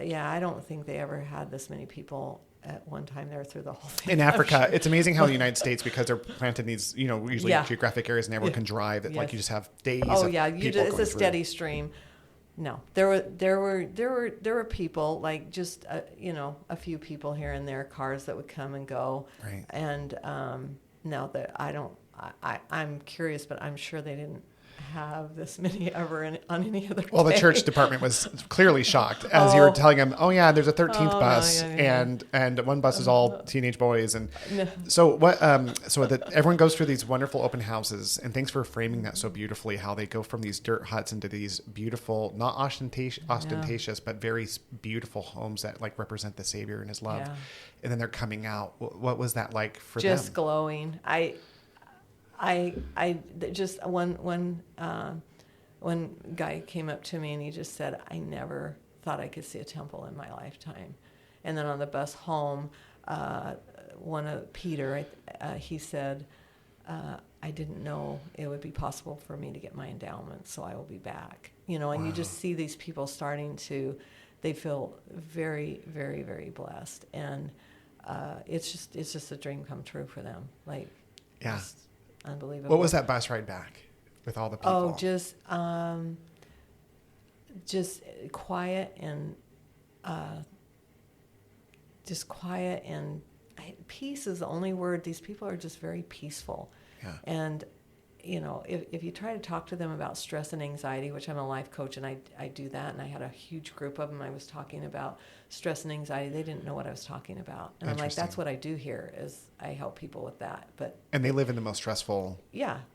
yeah. I don't think they ever had this many people at one time there through the whole thing. In Africa, it's amazing how the United States, because they're planted in these, usually geographic areys, and everyone can drive. It's like you just have days. Oh yeah, it's a steady stream. No, there were people, like just a few people here and there, cars that would come and go. Right. And no, that I'm curious, but I'm sure they didn't have this many ever on any other day. Well, the church department was clearly shocked as you were telling them, oh yeah, there's a 13th bus, and one bus is all teenage boys, and so what? Everyone goes through these wonderful open houses, and thanks for framing that so beautifully. How they go from these dirt huts into these beautiful, not ostentatious, but very beautiful homes that like represent the Savior and His love, and then they're coming out. What was that like for them? Just glowing. I just one guy came up to me and he just said, I never thought I could see a temple in my lifetime. And then on the bus home, Peter, he said, I didn't know it would be possible for me to get my endowment, so I will be back. And you just see these people they feel very, very, very blessed. And it's just a dream come true for them. Like, unbelievable. What was that bus ride back with all the people? Oh, just quiet and peace is the only word. These people are just very peaceful. Yeah. And if you try to talk to them about stress and anxiety, which I'm a life coach and I do that, and I had a huge group of them, I was talking about stress and anxiety. They didn't know what I was talking about. And I'm like, that's what I do here, is I help people with that. And they live in the most stressful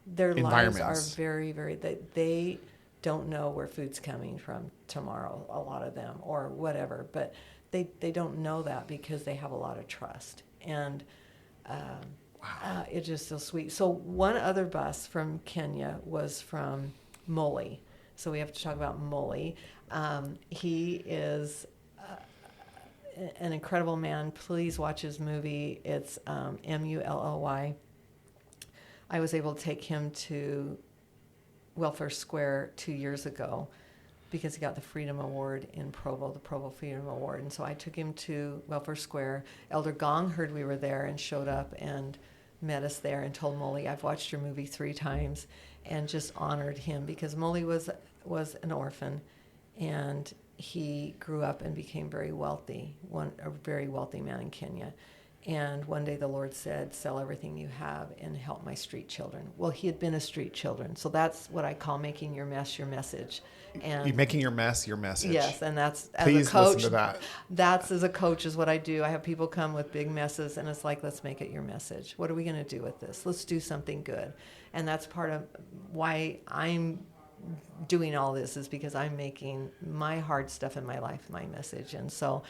their lives are very, very, they don't know where food's coming from tomorrow, a lot of them, or whatever, but they don't know that because they have a lot of trust And it's just so sweet. So one other bus from Kenya was from Moli. So we have to talk about Moli. He is an incredible man. Please watch his movie. It's Mully. I was able to take him to Welfare Square 2 years ago because he got the Freedom Award in Provo, the Provo Freedom Award. And so I took him to Welfare Square. Elder Gong heard we were there and showed up and met us there and told Moli, I've watched your movie 3 times, and just honored him because Moli was an orphan, and he grew up and became very wealthy, a very wealthy man in Kenya. And one day the Lord said, sell everything you have and help my street children. Well, he had been a street children. So that's what I call making your mess your message. And you're making your mess your message. Yes, and that's as Please a coach. Listen to that. That's as a coach is what I do. I have people come with big messes, and it's like, let's make it your message. What are we going to do with this? Let's do something good. And that's part of why I'm doing all this, is because I'm making my hard stuff in my life my message. And so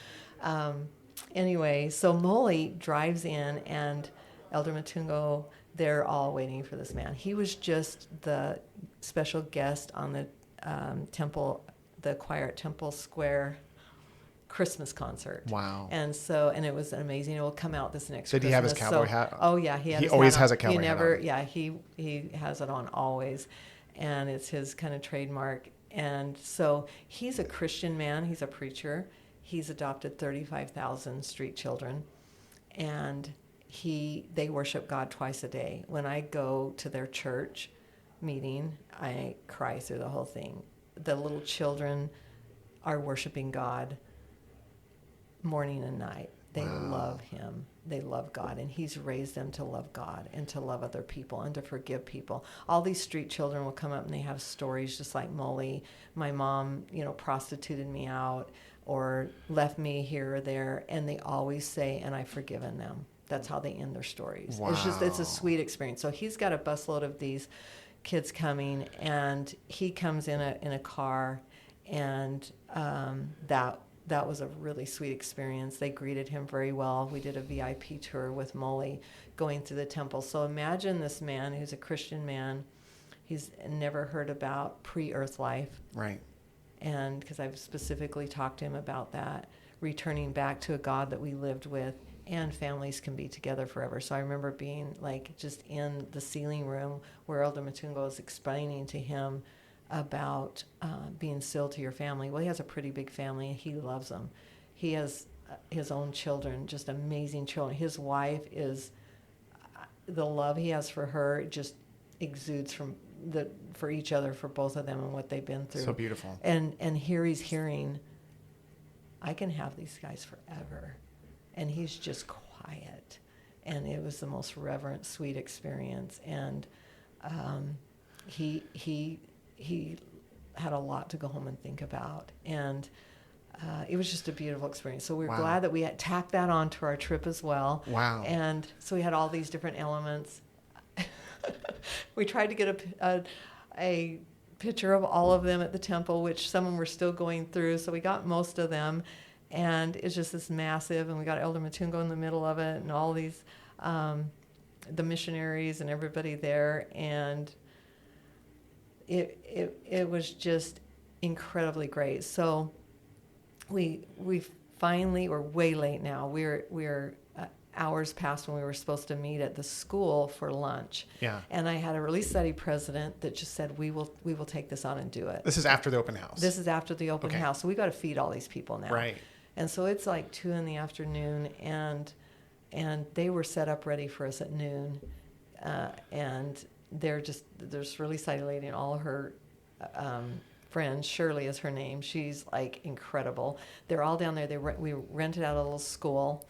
anyway, so Moli drives in, and Elder Matungo, they're all waiting for this man. He was just the special guest on the the choir at Temple Square Christmas concert. Wow. And it was amazing. It will come out this next Did Christmas. he have his cowboy hat? Oh yeah, he always has a cowboy hat on. Yeah, he has it on always, and it's his kind of trademark. And so he's a Christian man. He's a preacher. He's adopted 35,000 street children, and they worship God twice a day. When I go to their church meeting, I cry through the whole thing. The little children are worshiping God morning and night. They love him. They love God, and he's raised them to love God and to love other people and to forgive people. All these street children will come up and they have stories just like Moli. My mom, prostituted me out or left me here or there, and they always say, and I've forgiven them. That's how they end their stories. Wow. It's a sweet experience. So he's got a busload of these kids coming, and he comes in a car, and that was a really sweet experience. They greeted him very well. We did a VIP tour with Moli going through the temple. So imagine this man who's a Christian man. He's never heard about pre-earth life. Right. And because I've specifically talked to him about that, returning back to a God that we lived with, and families can be together forever. So I remember being just in the ceiling room where Elder Matungo was explaining to him about being still to your family. Well, he has a pretty big family, and he loves them. He has his own children, just amazing children. His wife is, the love he has for her just exudes for each other, for both of them and what they've been through. So beautiful. And here he's hearing, I can have these guys forever. And he's just quiet. And it was the most reverent, sweet experience. And he had a lot to go home and think about. And it was just a beautiful experience. So we were glad that we had tacked that on to our trip as well. Wow. And so we had all these different elements. We tried to get a picture of all of them at the temple, which some of them were still going through. So we got most of them. And it's just this massive, and we got Elder Matungo in the middle of it, and all these, the missionaries and everybody there. And it was just incredibly great. So we finally, we're way late now. We're hours past when we were supposed to meet at the school for lunch. Yeah. And I had a Relief Study president that just said, we will take this on and do it. This is after the open house. This is after the open house. So we got to feed all these people now. Right. And so it's like 2 p.m, and they were set up ready for us at noon. And there's really excited lady, and all of her friends. Shirley is her name. She's incredible. They're all down there. We rented out a little school,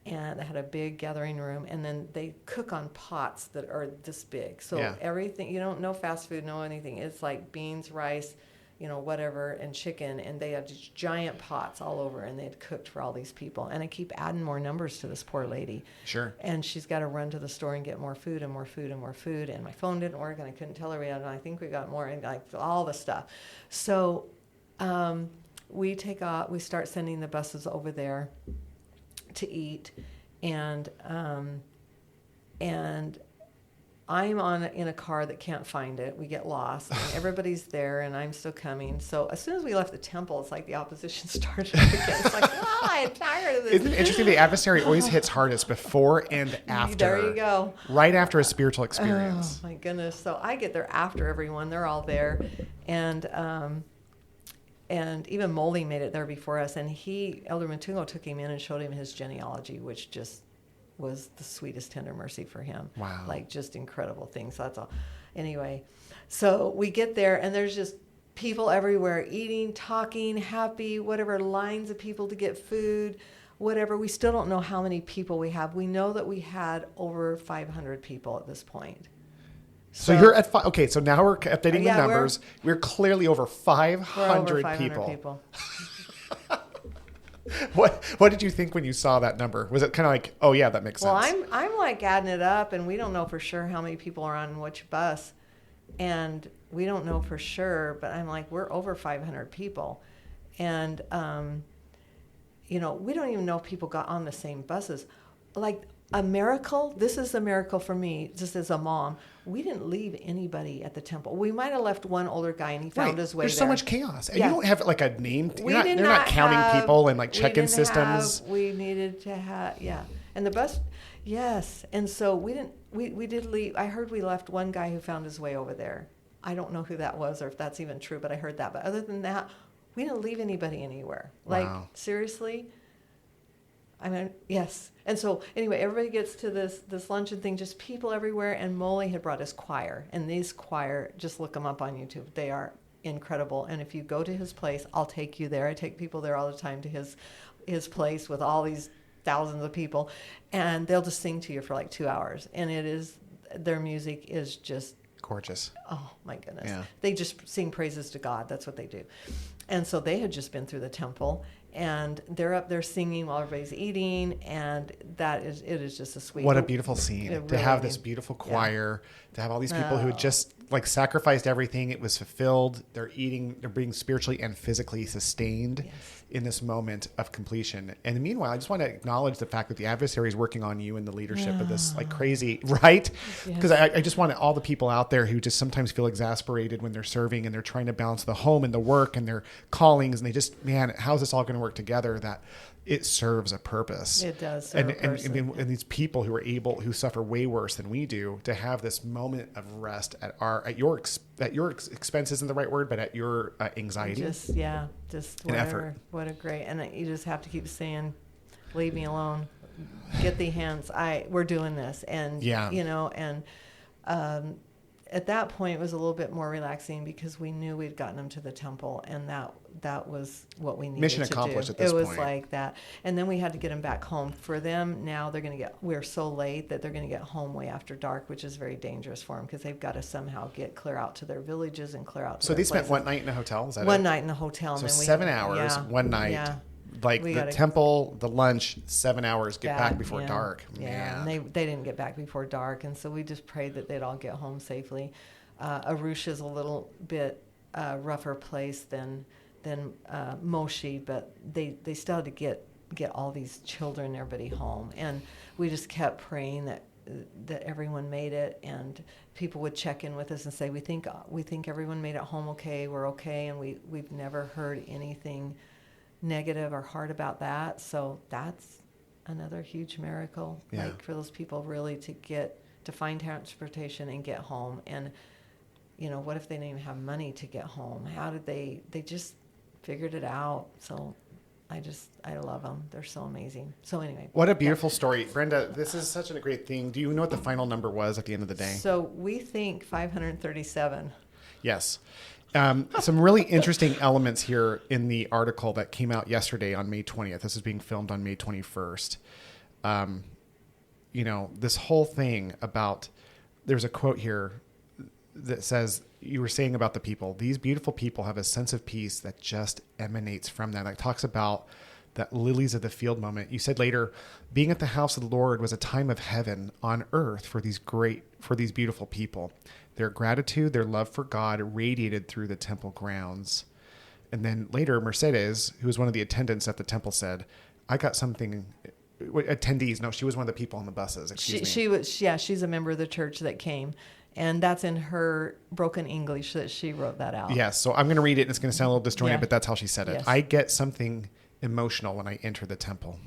and they had a big gathering room, and then they cook on pots that are this big. So everything, no fast food, no anything. It's like beans, rice, whatever, and chicken, and they had these giant pots all over, and they had cooked for all these people. And I keep adding more numbers to this poor lady. Sure. And she's got to run to the store and get more food and more food and more food, and my phone didn't work, and I couldn't tell her yet, and I think we got more, and all the stuff. So we take off, we start sending the buses over there to eat, and I'm in a car that can't find it. We get lost, and everybody's there, and I'm still coming. So as soon as we left the temple, it's like the opposition started again. It's like, I'm tired of this. Isn't it interesting? The adversary always hits hardest before and after. There you go. Right after a spiritual experience. Oh my goodness! So I get there after everyone. They're all there, and even Molly made it there before us. And Elder Matungo took him in and showed him his genealogy, which just was the sweetest tender mercy for him. Wow. Like just incredible things. That's all. Anyway, so we get there and there's just people everywhere eating, talking, happy, whatever, lines of people to get food, whatever. We still don't know how many people we have. We know that we had over 500 people at this point. So you're at okay, so now we're updating Yeah, the numbers. We're clearly over 500, We're over 500 people. What did you think when you saw that number? Was it kind of like, oh yeah, that makes sense? Well, I'm like adding it up, and we don't know for sure how many people are on which bus, and we don't know for sure. But I'm like, we're over 500 people, and we don't even know if people got on the same buses. Like a miracle. This is a miracle for me, just as a mom. We didn't leave anybody at the temple. We might have left one older guy, and he found his way There's there. so much chaos. And Yeah. you don't have like a name. You're Did not counting have, people and like check-in systems. We needed to have, yeah. And the bus, yes. And so we did leave. I heard we left one guy who found his way over there. I don't know who that was or if that's even true, but I heard that. But other than that, we didn't leave anybody anywhere. Like, Wow. seriously? I mean, yes. And so anyway, everybody gets to this luncheon thing, just people everywhere. And Molly had brought his choir. And these choir, just look them up on YouTube. They are incredible. And if you go to his place, I'll take you there. I take people there all the time to his place with all these thousands of people. And they'll just sing to you for like 2 hours. And their music is just Gorgeous. oh my goodness. Yeah. They just sing praises to God. That's what they do. And so they had just been through the temple, and they're up there singing while everybody's eating, and it is just a sweet. What a beautiful scene to really have is. this beautiful choir, to have all these people who had just like sacrificed everything. It was fulfilled. They're eating, they're being spiritually and physically sustained in this moment of completion. And meanwhile, I just want to acknowledge the fact that the adversary is working on you in the leadership of this like crazy, right? Because I just want all the people out there who just sometimes feel exasperated when they're serving and they're trying to balance the home and the work and their callings. And they just, man, how's this all going to work together? That it serves a purpose. It does serve a purpose. And these people who suffer way worse than we do, to have this moment of rest at your expense isn't the right word, but at your anxiety. Just an effort. What a great, and you just have to keep saying, leave me alone, get the hands. We're doing this. And, at that point, it was a little bit more relaxing because we knew we'd gotten them to the temple, and that was what we needed Mission to do. accomplished at this point. It was like that. And then we had to get them back home. For them, now we're so late that they're going to get home way after dark, which is very dangerous for them because they've got to somehow clear out to their villages and clear out to So their they spent places. one night in a hotel? Is that One it? night in a hotel. So and then 7 hours, one night. Yeah. Like the temple, the lunch, 7 hours, get back before yeah. dark. Yeah, Man. and they didn't get back before dark, and so we just prayed that they'd all get home safely. Arusha's a little bit rougher place than Moshi, but they still had to get all these children, everybody home, and we just kept praying that everyone made it, and people would check in with us and say, we think everyone made it home okay, we're okay, and we've never heard anything negative or hard about that. So that's another huge miracle, like for those people really to find transportation and get home. And what if they didn't even have money to get home? How did they just figured it out. So I love them. They're so amazing. So anyway. What a beautiful story. Brenda, this is such a great thing. Do you know what the final number was at the end of the day? So we think 537. Yes. Some really interesting elements here in the article that came out yesterday on May 20th. This is being filmed on May 21st. This whole thing about, there's a quote here that says, you were saying about the people, these beautiful people have a sense of peace that just emanates from them. That talks about that lilies of the field moment. You said later, being at the house of the Lord was a time of heaven on earth for these beautiful people. Their gratitude, their love for God radiated through the temple grounds. And then later, Mercedes, who was one of the attendants at the temple, said, I got something attendees. No, she was one of the people on the buses. Excuse me. She was, yeah, she's a member of the church that came. And that's in her broken English that she wrote that out. Yes. So I'm going to read it, and it's going to sound a little disjointed, Yeah. but that's how she said it. Yes. I get something emotional when I enter the temple.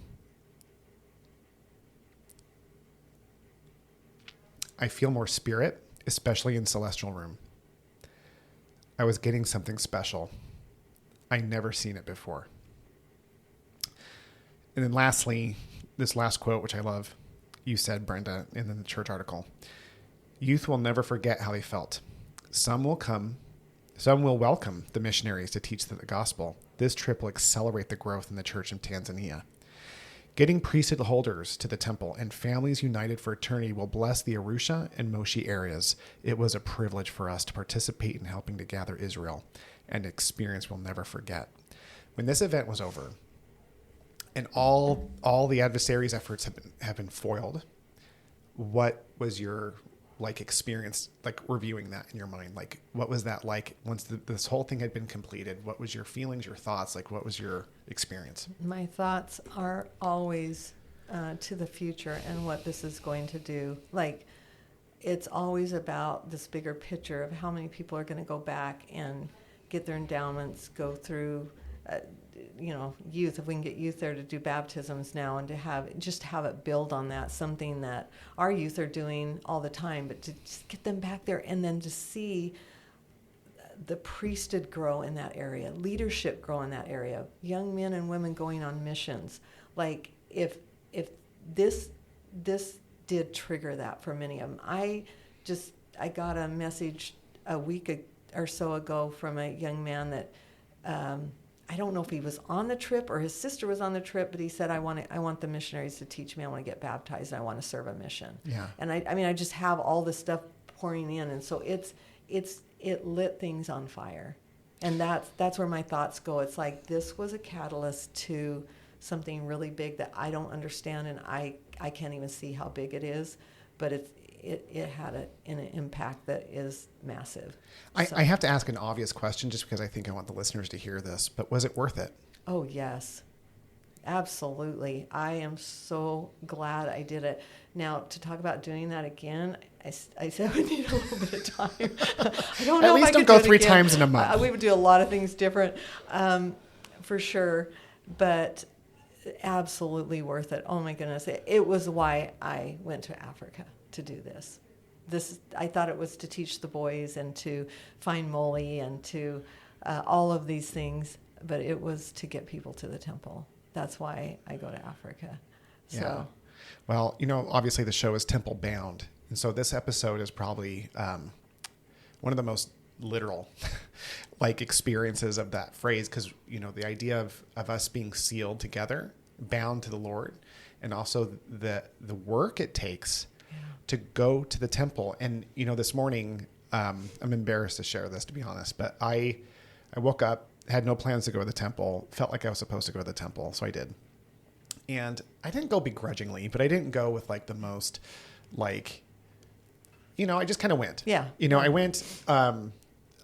I feel more spirit, especially in celestial room. I was getting something special. I never seen it before. And then lastly, this last quote, which I love, you said, Brenda, in the church article. Youth will never forget how they felt. Some will welcome the missionaries to teach the gospel. This trip will accelerate the growth in the church in Tanzania. Getting priesthood holders to the temple and families united for eternity will bless the Arusha and Moshi areas. It was a privilege for us to participate in helping to gather Israel, an experience we'll never forget. When this event was over and all the adversaries' efforts have been foiled, what was your experience, reviewing that in your mind? What was that like once this whole thing had been completed? What was your feelings, your thoughts? What was your experience? My thoughts are always to the future and what this is going to do. It's always about this bigger picture of how many people are going to go back and get their endowments, go through, youth, if we can get youth there to do baptisms now and to have it build on that, something that our youth are doing all the time, but to just get them back there and then to see the priesthood grow in that area, leadership grow in that area, young men and women going on missions. If this did trigger that for many of them. I got a message a week or so ago from a young man that I don't know if he was on the trip or his sister was on the trip, but he said, I want the missionaries to teach me. I want to get baptized. And I want to serve a mission. Yeah. And I just have all this stuff pouring in. And so it lit things on fire. And that's where my thoughts go. It's like, this was a catalyst to something really big that I don't understand. And I can't even see how big it is, but it had an impact that is massive. I have to ask an obvious question just because I think I want the listeners to hear this, but was it worth it? Oh, yes. Absolutely. I am so glad I did it. Now, to talk about doing that again, I said we need a little bit of time. I don't know. At least don't go 3 times in a month. We would do a lot of things different, for sure. But absolutely worth it. Oh my goodness. It was why I went to Africa to do this. I thought it was to teach the boys and to find Molly and to all of these things, but it was to get people to the temple. That's why I go to Africa. So. Yeah. Well, obviously the show is TempleBound. And so this episode is probably one of the most literal experiences of that phrase, because, the idea of us being sealed together, bound to the Lord, and also the work it takes to go to the temple. And, this morning, I'm embarrassed to share this, to be honest, but I woke up, had no plans to go to the temple, felt like I was supposed to go to the temple. So I did. And I didn't go begrudgingly, but I didn't go with the most I just kind of went. Yeah. I went,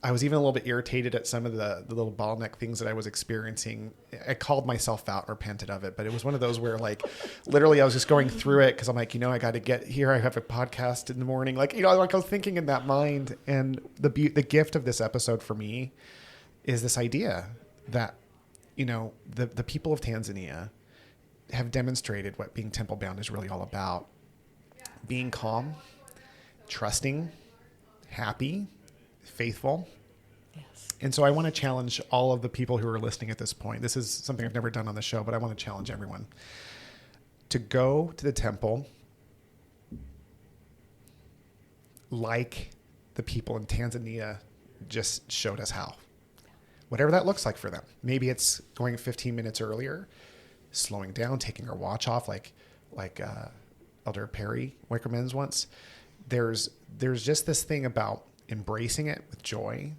I was even a little bit irritated at some of the little bottleneck things that I was experiencing. I called myself out, repented of it, but it was one of those where literally I was just going through it because I'm I got to get here. I have a podcast in the morning. I was thinking in that mind. And the gift of this episode for me is this idea that, the people of Tanzania have demonstrated what being TempleBound is really all about. Being calm, trusting, happy, faithful. Yes. And so I want to challenge all of the people who are listening at this point. This is something I've never done on the show, but I want to challenge everyone to go to the temple like the people in Tanzania just showed us how. Whatever that looks like for them. Maybe it's going 15 minutes earlier, slowing down, taking our watch off like Elder Perry recommends once. There's just this thing about embracing it with joy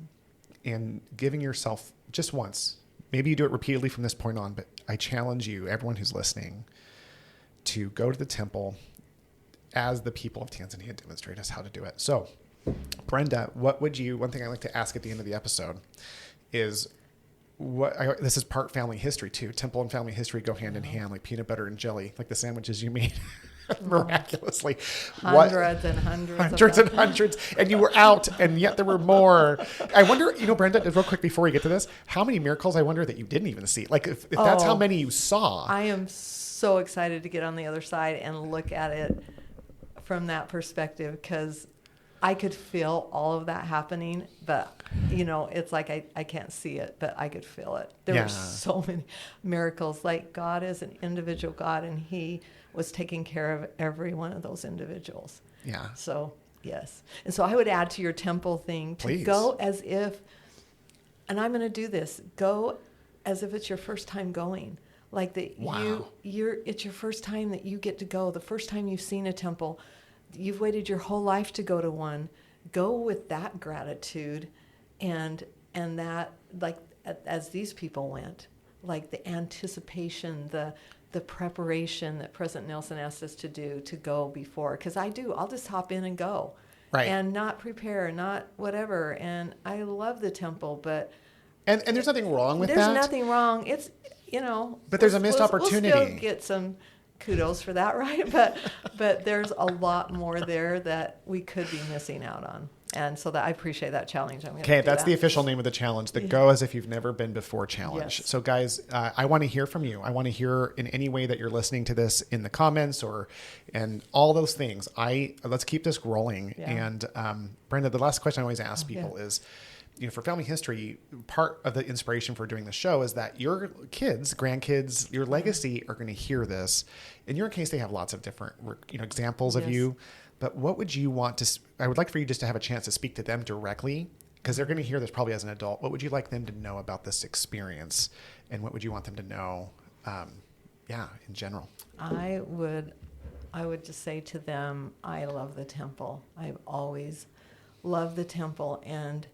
and giving yourself just once. Maybe you do it repeatedly from this point on, but I challenge you, everyone who's listening, to go to the temple as the people of Tanzania demonstrate us how to do it. So, Brenda, one thing I like to ask at the end of the episode is, this is part family history too. Temple and family history go hand in hand, like peanut butter and jelly, like the sandwiches you made miraculously. Hundreds and hundreds. And you were out, and yet there were more. I wonder, Brenda, real quick before we get to this, how many miracles I wonder that you didn't even see. Like if that's how many you saw. I am so excited to get on the other side and look at it from that perspective, because I could feel all of that happening, but it's like I can't see it, but I could feel it. There were so many miracles. Like, God is an individual God, and he was taking care of every one of those individuals. Yeah. So, yes. And so I would add to your temple thing to Please. go as if, and I'm going to do this, go as if it's your first time going. Like that it's your first time that you get to go, the first time you've seen a temple. You've waited your whole life to go to one. Go with that gratitude and that, like, as these people went, like the anticipation, the preparation that President Nelson asked us to do to go before. Because I'll just hop in and go. Right. And not prepare, not whatever. And I love the temple, but... And there's nothing wrong with that. There's nothing wrong. It's, But there's a missed opportunity. We'll still get some kudos for that, right? But there's a lot more there that we could be missing out on. And so I appreciate that challenge. Okay, that's the official name of the challenge, the Go As If You've Never Been Before challenge. Yes. So guys, I want to hear from you. I want to hear in any way that you're listening to this in the comments and all those things. Let's keep this rolling. Yeah. And Brenda, the last question I always ask people is, for family history, part of the inspiration for doing the show is that your kids, grandkids, your legacy are going to hear this. In your case, they have lots of different, examples of you. But what would you want to? I would like for you just to have a chance to speak to them directly, because they're going to hear this probably as an adult. What would you like them to know about this experience, and what would you want them to know, in general? I would just say to them, I love the temple. I've always loved the temple, and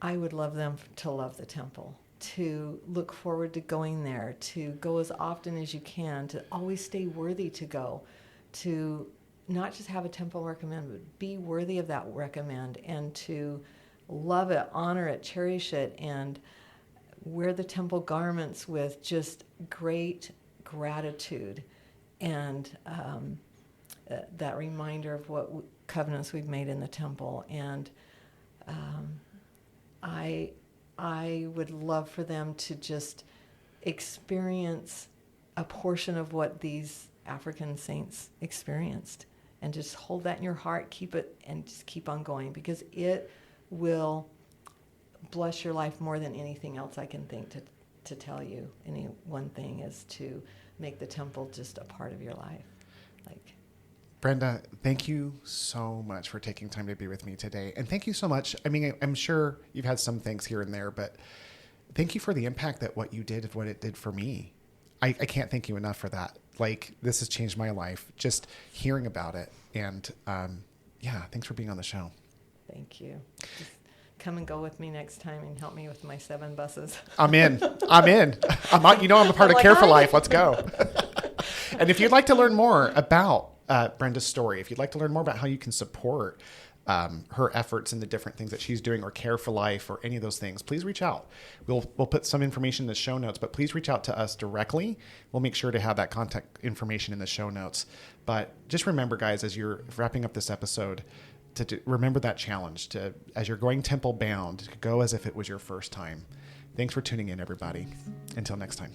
I would love them to love the temple, to look forward to going there, to go as often as you can, to always stay worthy to go, to not just have a temple recommend, but be worthy of that recommend, and to love it, honor it, cherish it, and wear the temple garments with just great gratitude and that reminder of what covenants we've made in the temple. And I would love for them to just experience a portion of what these African saints experienced, and just hold that in your heart, keep it, and just keep on going, because it will bless your life more than anything else I can think to tell you. Any one thing is to make the temple just a part of your life. Like, Brenda, thank you so much for taking time to be with me today. And thank you so much. I mean, I'm sure you've had some things here and there, but thank you for the impact that what you did, what it did for me. I can't thank you enough for that. Like, this has changed my life, just hearing about it. And thanks for being on the show. Thank you. Just come and go with me next time and help me with my 7 buses. I'm in. I'm a part of Care for Life. Let's go. And if you'd like to learn more about Brenda's story, if you'd like to learn more about how you can support her efforts and the different things that she's doing, or Care for Life, or any of those things, please reach out. We'll put some information in the show notes, but please reach out to us directly. We'll make sure to have that contact information in the show notes. But just remember, guys, as you're wrapping up this episode, to remember that challenge, to, as you're going TempleBound, to go as if it was your first time. Thanks for tuning in, everybody. Until next time.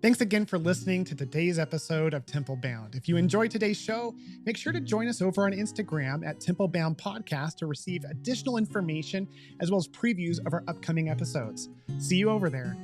Thanks again for listening to today's episode of TempleBound. If you enjoyed today's show, make sure to join us over on Instagram at TempleBound Podcast to receive additional information as well as previews of our upcoming episodes. See you over there.